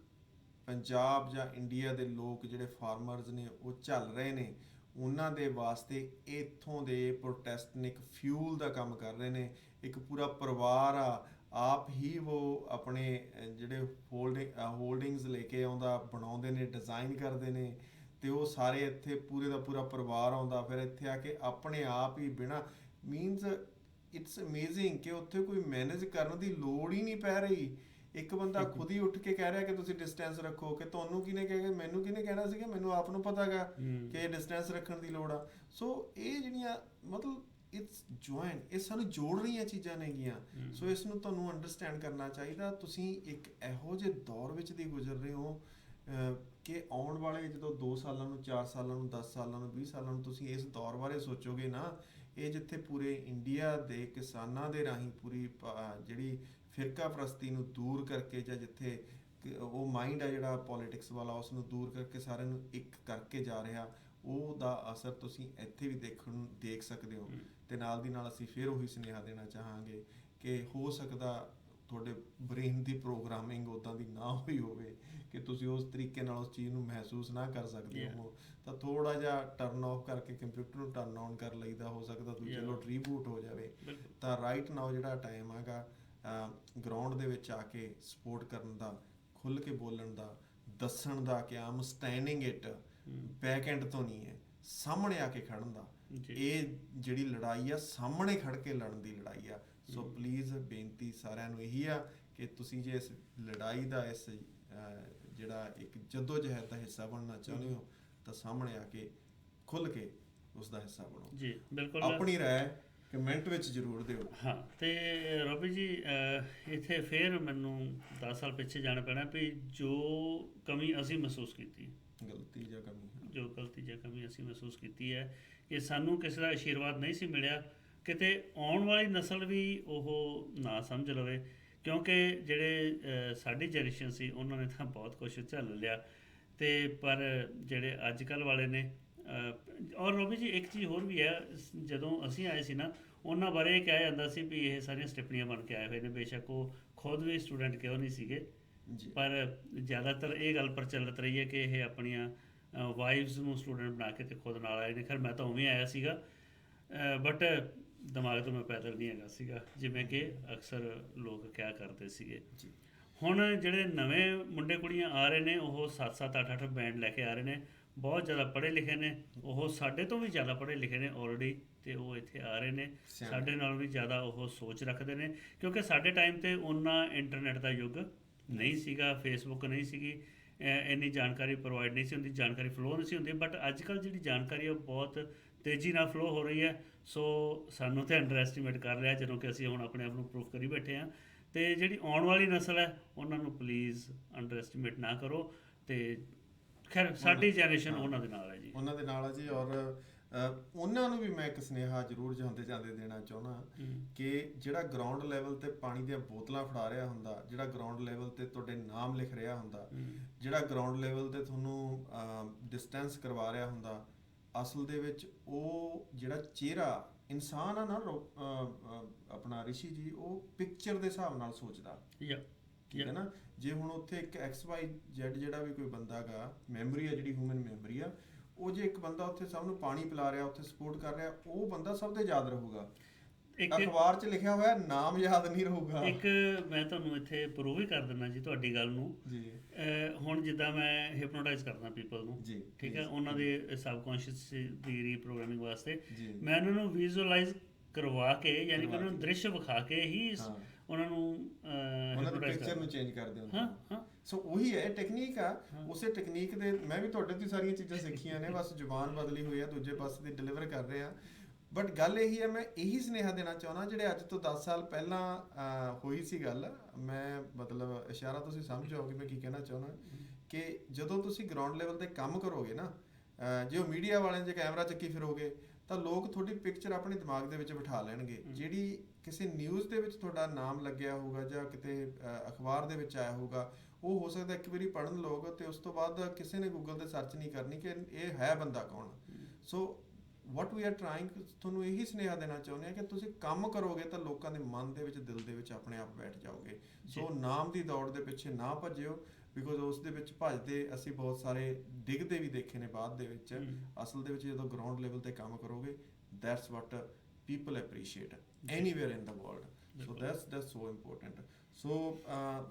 ਪੰਜਾਬ ਜਾਂ ਇੰਡੀਆ ਦੇ ਲੋਕ ਜਿਹੜੇ ਫਾਰਮਰਸ ਨੇ ਉਹ ਝੱਲ ਰਹੇ ਨੇ, ਉਹਨਾਂ ਦੇ ਵਾਸਤੇ ਇੱਥੋਂ ਦੇ ਪ੍ਰੋਟੈਸਟ ਨੇ ਇੱਕ ਫਿਊਲ ਦਾ ਕੰਮ ਕਰ ਰਹੇ ਨੇ। ਇੱਕ ਪੂਰਾ ਪਰਿਵਾਰ ਆ, ਆਪ ਹੀ ਉਹ ਆਪਣੇ ਜਿਹੜੇ ਹੋਲਡਿੰਗਸ ਲੈ ਕੇ ਆਉਂਦਾ, ਬਣਾਉਂਦੇ ਨੇ, ਡਿਜ਼ਾਈਨ ਕਰਦੇ ਨੇ ਤੇ ਉਹ ਸਾਰੇ ਇੱਥੇ ਪੂਰੇ ਦਾ ਪੂਰਾ ਪਰਿਵਾਰ ਆਉਂਦਾ, ਫਿਰ ਇੱਥੇ ਆ ਕੇ ਆਪਣੇ ਆਪ ਹੀ ਬਿਨਾਂ ਮੀਨਸ ਇਟਸ ਅਮੇਜ਼ਿੰਗ ਕਿ ਉੱਥੇ ਕੋਈ ਮੈਨੇਜ ਕਰਨ ਦੀ ਲੋੜ ਹੀ ਨਹੀਂ ਪੈ ਰਹੀ। ਇੱਕ ਬੰਦਾ ਖੁਦ ਹੀ ਉੱਠ ਕੇ ਕਹਿ ਰਿਹਾ ਕਿ ਤੁਸੀਂ ਡਿਸਟੈਂਸ ਰੱਖੋ, ਕਿ ਤੁਹਾਨੂੰ ਕਿਹਨੇ ਕਹਿ ਮੈਨੂੰ ਕਿਹਨੇ ਕਹਿਣਾ ਸੀਗਾ, ਮੈਨੂੰ ਆਪ ਨੂੰ ਪਤਾ ਗਾ ਕਿ ਡਿਸਟੈਂਸ ਰੱਖਣ ਦੀ ਲੋੜ ਆ। ਸੋ ਇਹ ਜਿਹੜੀਆਂ ਮਤਲਬ ਇਟਸ ਜੁਆਇਨ, ਇਹ ਸਾਨੂੰ ਜੋੜ ਰਹੀਆਂ ਚੀਜ਼ਾਂ ਨੇਗੀਆਂ। ਸੋ ਇਸ ਨੂੰ ਤੁਹਾਨੂੰ ਅੰਡਰਸਟੈਂਡ ਕਰਨਾ ਚਾਹੀਦਾ। ਤੁਸੀਂ ਇੱਕ ਇਹੋ ਜਿਹੇ ਦੌਰ ਵਿੱਚ ਦੀ ਗੁਜ਼ਰ ਰਹੇ ਹੋ ਕਿ ਆਉਣ ਵਾਲੇ ਜਦੋਂ 2 ਸਾਲਾਂ ਨੂੰ, 4 ਸਾਲਾਂ ਨੂੰ, 10 ਸਾਲਾਂ ਨੂੰ, 20 ਸਾਲਾਂ ਨੂੰ ਤੁਸੀਂ ਇਸ ਦੌਰ ਬਾਰੇ ਸੋਚੋਗੇ ਨਾ, ਇਹ ਜਿੱਥੇ ਪੂਰੇ ਇੰਡੀਆ ਦੇ ਕਿਸਾਨਾਂ ਦੇ ਰਾਹੀਂ ਪੂਰੀ ਜਿਹੜੀ ਫਿਰਕਾ ਪ੍ਰਸਤੀ ਨੂੰ ਦੂਰ ਕਰਕੇ, ਜਾਂ ਜਿੱਥੇ ਉਹ ਮਾਈਂਡ ਆ ਜਿਹੜਾ ਪੋਲੀਟਿਕਸ ਵਾਲਾ ਉਸ ਨੂੰ ਦੂਰ ਕਰਕੇ ਸਾਰਿਆਂ ਨੂੰ ਇੱਕ ਕਰਕੇ ਜਾ ਰਿਹਾ, ਉਹਦਾ ਅਸਰ ਤੁਸੀਂ ਇੱਥੇ ਵੀ ਦੇਖ ਸਕਦੇ ਹੋ। ਤੇ ਨਾਲ ਦੀ ਨਾਲ ਅਸੀਂ ਫਿਰ ਉਹੀ ਸੁਨੇਹਾ ਦੇਣਾ ਚਾਹਾਂਗੇ ਕਿ ਹੋ ਸਕਦਾ ਤੁਹਾਡੇ ਬ੍ਰੇਨ ਦੀ ਪ੍ਰੋਗਰਾਮਿੰਗ ਉੱਦਾਂ ਦੀ ਨਾ ਹੋਈ ਹੋਵੇ ਕਿ ਤੁਸੀਂ ਉਸ ਤਰੀਕੇ ਨਾਲ ਉਸ ਚੀਜ਼ ਨੂੰ ਮਹਿਸੂਸ ਨਾ ਕਰ ਸਕਦੇ ਹੋ, ਤਾਂ ਥੋੜਾ ਜਿਹਾ ਟਰਨ ਆਫ ਕਰਕੇ ਕੰਪਿਊਟਰ ਨੂੰ ਟਰਨ ਆਨ ਕਰ ਲਈਦਾ, ਹੋ ਸਕਦਾ ਦੂਜੇ ਲੋਟ ਰੀਬੂਟ ਹੋ ਜਾਵੇ। ਤਾਂ ਰਾਈਟ ਨਾਓ ਜਿਹੜਾ ਟਾਈਮ ਹੈਗਾ ਗਰਾਊਂਡ ਦੇ ਵਿੱਚ ਆ ਕੇ ਸਪੋਰਟ ਕਰਨ ਦਾ, ਖੁੱਲ੍ਹ ਕੇ ਬੋਲਣ ਦਾ, ਦੱਸਣ ਦਾ ਕਿ ਆਮ ਸਟੈਂਡਿੰਗ ਇਟ, ਬੈਕ ਐਂਡ ਤੋਂ ਨਹੀਂ ਹੈ, ਸਾਹਮਣੇ ਆ ਕੇ ਖੜਨ ਦਾ। ਇਹ ਜਿਹੜੀ ਲੜਾਈ ਆ ਸਾਹਮਣੇ ਖੜ ਕੇ ਲੜਨ ਦੀ ਲੜਾਈ ਆ। ਸੋ ਪਲੀਜ਼ ਬੇਨਤੀ ਸਾਰਿਆਂ ਨੂੰ ਇਹੀ ਆ ਕਿ ਤੁਸੀਂ ਜੇ ਇਸ ਲੜਾਈ ਦਾ, ਇਸ ਜਿਹੜਾ ਇੱਕ ਜੱਦੋ ਜਹਿਦ ਦਾ ਹਿੱਸਾ ਬਣਨਾ ਚਾਹੁੰਦੇ ਹੋ ਤਾਂ ਸਾਹਮਣੇ ਆ ਕੇ ਖੁੱਲ੍ਹ ਕੇ ਉਸ ਦਾ ਹਿੱਸਾ ਬਣੋ ਜੀ। ਬਿਲਕੁਲ ਆਪਣੀ ਰਾਏ ਕਮੈਂਟ ਵਿੱਚ ਜ਼ਰੂਰ ਦਿਓ। ਹਾਂ, ਤੇ ਰੋਬੀ ਜੀ ਇੱਥੇ ਫਿਰ ਮੈਨੂੰ 10 ਸਾਲ ਪਿੱਛੇ ਜਾਣਾ ਪੈਣਾ ਵੀ ਜੋ ਕਮੀ ਅਸੀਂ ਮਹਿਸੂਸ ਕੀਤੀ, ਗਲਤੀ ਜਾਂ ਕਮੀ ਅਸੀਂ ਮਹਿਸੂਸ ਕੀਤੀ ਹੈ ਕਿ ਸਾਨੂੰ ਕਿਸੇ ਦਾ ਆਸ਼ੀਰਵਾਦ ਨਹੀਂ ਸੀ ਮਿਲਿਆ, ਕਿਤੇ ਆਉਣ ਵਾਲੀ ਨਸਲ ਵੀ ਉਹ ਨਾ ਸਮਝ ਲਵੇ, ਕਿਉਂਕਿ ਜਿਹੜੇ ਸਾਡੀ ਜਨਰੇਸ਼ਨ ਸੀ ਉਹਨਾਂ ਨੇ ਤਾਂ ਬਹੁਤ ਕੁਛ ਝੱਲ ਲਿਆ, ਤੇ ਪਰ ਜਿਹੜੇ ਅੱਜ ਕੱਲ੍ਹ ਵਾਲੇ ਨੇ ਔਰ ਰੋਬੀ ਜੀ ਇੱਕ ਚੀਜ਼ ਹੋਰ ਵੀ ਹੈ, ਜਦੋਂ ਅਸੀਂ ਆਏ ਸੀ ਨਾ ਉਹਨਾਂ ਬਾਰੇ ਕਿਹਾ ਜਾਂਦਾ ਸੀ ਵੀ ਇਹ ਸਾਰੀਆਂ ਸਟੈਪਨੀਆਂ ਬਣ ਕੇ ਆਏ ਹੋਏ ਨੇ। ਬੇਸ਼ੱਕ ਉਹ ਖੁਦ ਵੀ ਸਟੂਡੈਂਟ ਕਿਉਂ ਨਹੀਂ ਸੀਗੇ, ਪਰ ਜ਼ਿਆਦਾਤਰ ਇਹ ਗੱਲ ਪ੍ਰਚਲਿਤ ਰਹੀ ਹੈ ਕਿ ਇਹ ਆਪਣੀਆਂ ਵਾਈਫਸ ਨੂੰ ਸਟੂਡੈਂਟ ਬਣਾ ਕੇ ਤੇ ਖੁਦ ਨਾਲ ਆਏ ਨੇ। ਖੈਰ ਮੈਂ ਤਾਂ ਉਵੇਂ ਆਇਆ ਸੀਗਾ, ਬਟ ਦਿਮਾਗ ਤੋਂ ਮੈਂ ਪੈਦਲ ਨਹੀਂ ਹੈਗਾ ਸੀਗਾ ਜਿਵੇਂ ਕਿ ਅਕਸਰ ਲੋਕ ਕਿਹਾ ਕਰਦੇ ਸੀਗੇ। ਹੁਣ ਜਿਹੜੇ ਨਵੇਂ ਮੁੰਡੇ ਕੁੜੀਆਂ ਆ ਰਹੇ ਨੇ ਉਹ 7-7 8-8 ਬੈਂਡ ਲੈ ਕੇ ਆ ਰਹੇ ਨੇ, ਬਹੁਤ ਜ਼ਿਆਦਾ ਪੜ੍ਹੇ ਲਿਖੇ ਨੇ, ਉਹ ਸਾਡੇ ਤੋਂ ਵੀ ਜ਼ਿਆਦਾ ਪੜ੍ਹੇ ਲਿਖੇ ਨੇ ਆਲਰੇਡੀ, ਤੇ ਉਹ ਇੱਥੇ ਆ ਰਹੇ ਨੇ, ਸਾਡੇ ਨਾਲੋਂ ਵੀ ਜ਼ਿਆਦਾ ਉਹ ਸੋਚ ਰੱਖਦੇ ਨੇ, ਕਿਉਂਕਿ ਸਾਡੇ ਟਾਈਮ 'ਤੇ ਉਹਨਾਂ ਇੰਟਰਨੈਟ ਦਾ ਯੁੱਗ ਨਹੀਂ ਸੀਗਾ, ਫੇਸਬੁੱਕ ਨਹੀਂ ਸੀਗੀ, ਇੰਨੀ ਜਾਣਕਾਰੀ ਪ੍ਰੋਵਾਈਡ ਨਹੀਂ ਸੀ ਹੁੰਦੀ, ਜਾਣਕਾਰੀ ਫਲੋ ਨਹੀਂ ਸੀ ਹੁੰਦੀ। ਬਟ ਅੱਜ ਕੱਲ੍ਹ ਜਿਹੜੀ ਜਾਣਕਾਰੀ ਉਹ ਬਹੁਤ ਤੇਜ਼ੀ ਨਾਲ ਫਲੋ ਹੋ ਰਹੀ ਹੈ। ਸੋ ਸਾਨੂੰ ਤਾਂ ਅੰਡਰ ਐਸਟੀਮੇਟ ਕਰ ਰਿਹਾ ਜਦੋਂ ਕਿ ਅਸੀਂ ਹੁਣ ਆਪਣੇ ਆਪ ਨੂੰ ਪ੍ਰੂਫ ਕਰੀ ਬੈਠੇ ਹਾਂ, ਤੇ ਜਿਹੜੀ ਆਉਣ ਵਾਲੀ ਨਸਲ ਹੈ ਉਹਨਾਂ ਨੂੰ ਪਲੀਜ਼ ਅੰਡਰ ਐਸਟੀਮੇਟ ਨਾ ਕਰੋ। ਤੇ ਖੈਰ ਸਾਡੀ ਜਨਰੇਸ਼ਨ ਉਹਨਾਂ ਦੇ ਨਾਲ ਹੈ ਜੀ, ਉਹਨਾਂ ਦੇ ਨਾਲ ਹੈ ਜੀ। ਔਰ ਉਹਨਾਂ ਨੂੰ ਵੀ ਮੈਂ ਇੱਕ ਸੁਨੇਹਾ ਜ਼ਰੂਰ ਜਾਂਦੇ ਦੇਣਾ ਚਾਹੁੰਦਾ ਕਿ ਜਿਹੜਾ ਗਰਾਊਂਡ ਲੈਵਲ ਤੇ ਪਾਣੀ ਦੀਆਂ ਬੋਤਲਾਂ ਫੜਾ ਰਿਹਾ ਹੁੰਦਾ, ਜਿਹੜਾ ਗਰਾਊਂਡ ਲੈਵਲ ਤੇ ਤੁਹਾਡੇ ਨਾਮ ਲਿਖ ਰਿਹਾ ਹੁੰਦਾ, ਜਿਹੜਾ ਗਰਾਊਂਡ ਲੈਵਲ ਤੇ ਤੁਹਾਨੂੰ ਡਿਸਟੈਂਸ ਕਰਵਾ ਰਿਹਾ ਹੁੰਦਾ, ਅਸਲ ਦੇ ਵਿੱਚ ਉਹ ਜਿਹੜਾ ਚਿਹਰਾ ਇਨਸਾਨ ਆ ਨਾ ਆਪਣਾ ਰਿਸ਼ੀ ਜੀ, ਉਹ ਪਿਕਚਰ ਦੇ ਹਿਸਾਬ ਨਾਲ ਸੋਚਦਾ, ਠੀਕ ਹੈ ਨਾ। ਜੇ ਹੁਣ ਉੱਥੇ ਇੱਕ XYZ ਜਿਹੜਾ ਵੀ ਕੋਈ ਬੰਦਾ ਗਾ, ਮੈਮਰੀ ਆ ਜਿਹੜੀ ਹਿਊਮਨ ਮੈਮਰੀ ਆ, ਉਹ ਜੇ ਇੱਕ ਬੰਦਾ ਉੱਥੇ ਸਭ ਨੂੰ ਪਾਣੀ ਪਿਲਾ ਰਿਹਾ, ਉੱਥੇ ਸਪੋਰਟ ਕਰ ਰਿਹਾ, ਉਹ ਬੰਦਾ ਸਭ ਦੇ ਯਾਦ ਰਹੂਗਾ। ਇੱਕ ਅਖਬਾਰ 'ਚ ਲਿਖਿਆ ਹੋਇਆ ਨਾਮ ਯਾਦ ਨਹੀਂ ਰਹੂਗਾ। ਇੱਕ ਮੈਂ ਤੁਹਾਨੂੰ ਇੱਥੇ ਪ੍ਰੂਵ ਹੀ ਕਰ ਦਿੰਦਾ ਜੀ ਤੁਹਾਡੀ ਗੱਲ ਨੂੰ। ਜੀ ਹੁਣ ਜਿੱਦਾਂ ਮੈਂ ਹਿਪਨੋਟਾਈਜ਼ ਕਰਦਾ ਪੀਪਲ ਨੂੰ, ਜੀ ਠੀਕ ਹੈ, ਉਹਨਾਂ ਦੇ ਸਬਕੌਂਸ਼ੀਅਸ ਦੀ ਰੀਪ੍ਰੋਗਰਾਮਿੰਗ ਵਾਸਤੇ ਜੀ ਮੈਂ ਉਹਨਾਂ ਨੂੰ ਵਿਜ਼ੂਅਲਾਈਜ਼ ਕਰਵਾ ਕੇ, ਯਾਨੀ ਕਿ ਉਹਨਾਂ ਨੂੰ ਦ੍ਰਿਸ਼ ਵਿਖਾ ਕੇ ਹੀ ਹਾਂ ਉਹਨਾਂ ਨੂੰ ਉਹਨਾਂ ਦੀ hypnotize ਪਿਕਚਰ ਨੂੰ ਕਰਦਾ। ਚੇਂਜ ਕਰਦੇ ਹੁੰਦੇ ਹਾਂ ਹਾਂ ਸੋ ਉਹੀ ਹੈ ਟੈਕਨੀਕ ਆ। ਹਾਂ। ਉਸੇ ਟੈਕਨੀਕ ਦੇ ਮੈਂ ਵੀ ਤੁਹਾਡੇ ਤੋਂ ਹੀ ਸਾਰੀਆਂ ਚੀਜ਼ਾਂ ਸਿੱਖੀਆਂ ਨੇ, ਬਸ ਜ਼ੁਬਾਨ ਬਦਲੀ ਹੋਈ ਆ, ਦੂਜੇ ਪਾਸੇ ਦੀ ਡਿਲੀਵਰ ਕਰ ਰਹੇ ਆ। ਬਟ ਗੱਲ ਇਹੀ ਹੈ, ਮੈਂ ਇਹੀ ਸੁਨੇਹਾ ਦੇਣਾ ਚਾਹੁੰਦਾ ਜਿਹੜੇ ਅੱਜ ਤੋਂ 10 ਸਾਲ ਪਹਿਲਾਂ ਹੋਈ ਸੀ ਗੱਲ, ਮੈਂ ਮਤਲਬ ਇਸ਼ਾਰਾ ਤੁਸੀਂ ਸਮਝ ਜਾਓਗੇ ਮੈਂ ਕੀ ਕਹਿਣਾ ਚਾਹੁੰਦਾ, ਕਿ ਜਦੋਂ ਤੁਸੀਂ ਗਰਾਊਂਡ ਲੈਵਲ ਤੇ ਕੰਮ ਕਰੋਗੇ ਨਾ, ਜੇ ਉਹ ਮੀਡੀਆ ਵਾਲਿਆਂ ਜੇ ਕੈਮਰਾ ਚੱਕੀ ਫਿਰੋਗੇ ਤਾਂ ਲੋਕ ਤੁਹਾਡੀ ਪਿਕਚਰ ਆਪਣੇ ਦਿਮਾਗ ਦੇ ਵਿੱਚ ਬਿਠਾ ਲੈਣਗੇ। ਜਿਹੜੀ ਕਿਸੇ ਨਿਊਜ਼ ਦੇ ਵਿੱਚ ਤੁਹਾਡਾ ਨਾਮ ਲੱਗਿਆ ਹੋਊਗਾ ਜਾਂ ਕਿਤੇ ਅਖਬਾਰ ਦੇ ਵਿੱਚ ਆਇਆ ਹੋਊਗਾ, ਉਹ ਹੋ ਸਕਦਾ ਇੱਕ ਵਾਰੀ ਪੜ੍ਹਨ ਲੋਕ ਤੇ ਉਸ ਤੋਂ ਬਾਅਦ ਕਿਸੇ ਨੇ ਗੂਗਲ ਤੇ ਸਰਚ ਨਹੀਂ ਕਰਨੀ ਕਿ ਇਹ ਹੈ ਬੰਦਾ ਕੌਣ। ਸੋ ਵਾਟ ਵੀ ਆਰ ਟਰਾਈਂਗ, ਤੁਹਾਨੂੰ ਇਹੀ ਸੁਨੇਹਾ ਦੇਣਾ ਚਾਹੁੰਦੇ ਆ ਕਿ ਤੁਸੀਂ ਕੰਮ ਕਰੋਗੇ ਤਾਂ ਲੋਕਾਂ ਦੇ ਮਨ ਦੇ ਵਿੱਚ, ਦਿਲ ਦੇ ਵਿੱਚ ਆਪਣੇ ਆਪ ਬੈਠ ਜਾਓਗੇ। ਸੋ ਨਾਮ ਦੀ ਦੌੜ ਦੇ ਪਿੱਛੇ ਨਾ ਭੱਜਿਓ, ਬਿਕੋਜ਼ ਉਸ ਦੇ ਵਿੱਚ ਭੱਜਦੇ ਅਸੀਂ ਬਹੁਤ ਸਾਰੇ ਡਿੱਗਦੇ ਵੀ ਦੇਖੇ ਨੇ ਬਾਅਦ ਦੇ ਵਿੱਚ। ਅਸਲ ਦੇ ਵਿੱਚ ਜਦੋਂ ਗਰਾਊਂਡ ਲੈਵਲ ਤੇ ਕੰਮ ਕਰੋਗੇ, that's what people appreciate anywhere in the world. So that's so important. So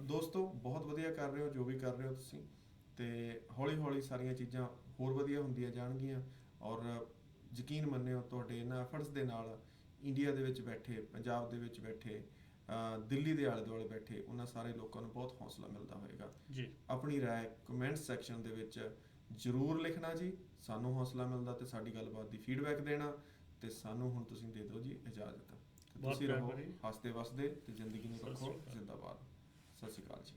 ਦੋਸਤੋ, ਬਹੁਤ ਵਧੀਆ ਕਰ ਰਹੇ ਹੋ ਜੋ ਵੀ ਕਰ ਰਹੇ ਹੋ ਤੁਸੀਂ, ਤੇ ਹੌਲੀ ਹੌਲੀ ਸਾਰੀਆਂ ਚੀਜ਼ਾਂ ਹੋਰ ਵਧੀਆ ਹੁੰਦੀਆਂ ਜਾਣਗੀਆਂ। ਔਰ ਯਕੀਨ ਮੰਨਿਓ, ਤੁਹਾਡੇ ਇਹਨਾਂ ਐਫਰਟਸ ਦੇ ਨਾਲ ਇੰਡੀਆ ਦੇ ਵਿੱਚ ਬੈਠੇ, ਪੰਜਾਬ ਦੇ ਵਿੱਚ ਬੈਠੇ, ਦਿੱਲੀ ਦੇ ਆਲੇ ਦੁਆਲੇ ਬੈਠੇ ਉਹਨਾਂ ਸਾਰੇ ਲੋਕਾਂ ਨੂੰ ਬਹੁਤ ਹੌਸਲਾ ਮਿਲਦਾ ਹੋਏਗਾ ਜੀ। ਆਪਣੀ ਰਾਏ ਕਮੈਂਟ ਸੈਕਸ਼ਨ ਦੇ ਵਿੱਚ ਜ਼ਰੂਰ ਲਿਖਣਾ ਜੀ, ਸਾਨੂੰ ਹੌਸਲਾ ਮਿਲਦਾ, ਤੇ ਸਾਡੀ ਗੱਲਬਾਤ ਦੀ ਫੀਡਬੈਕ ਦੇਣਾ। ਤੇ ਸਾਨੂੰ ਹੁਣ ਤੁਸੀਂ ਦੇ ਦਿਓ ਜੀ ਇਜਾਜ਼ਤ। ਤੁਸੀਂ ਰਹੋ ਹੱਸਦੇ ਵਸਦੇ ਤੇ ਜ਼ਿੰਦਗੀ ਨੂੰ ਰੱਖੋ ਜ਼ਿੰਦਾਬਾਦ। ਸਤਿ ਸ਼੍ਰੀ ਅਕਾਲ ਜੀ।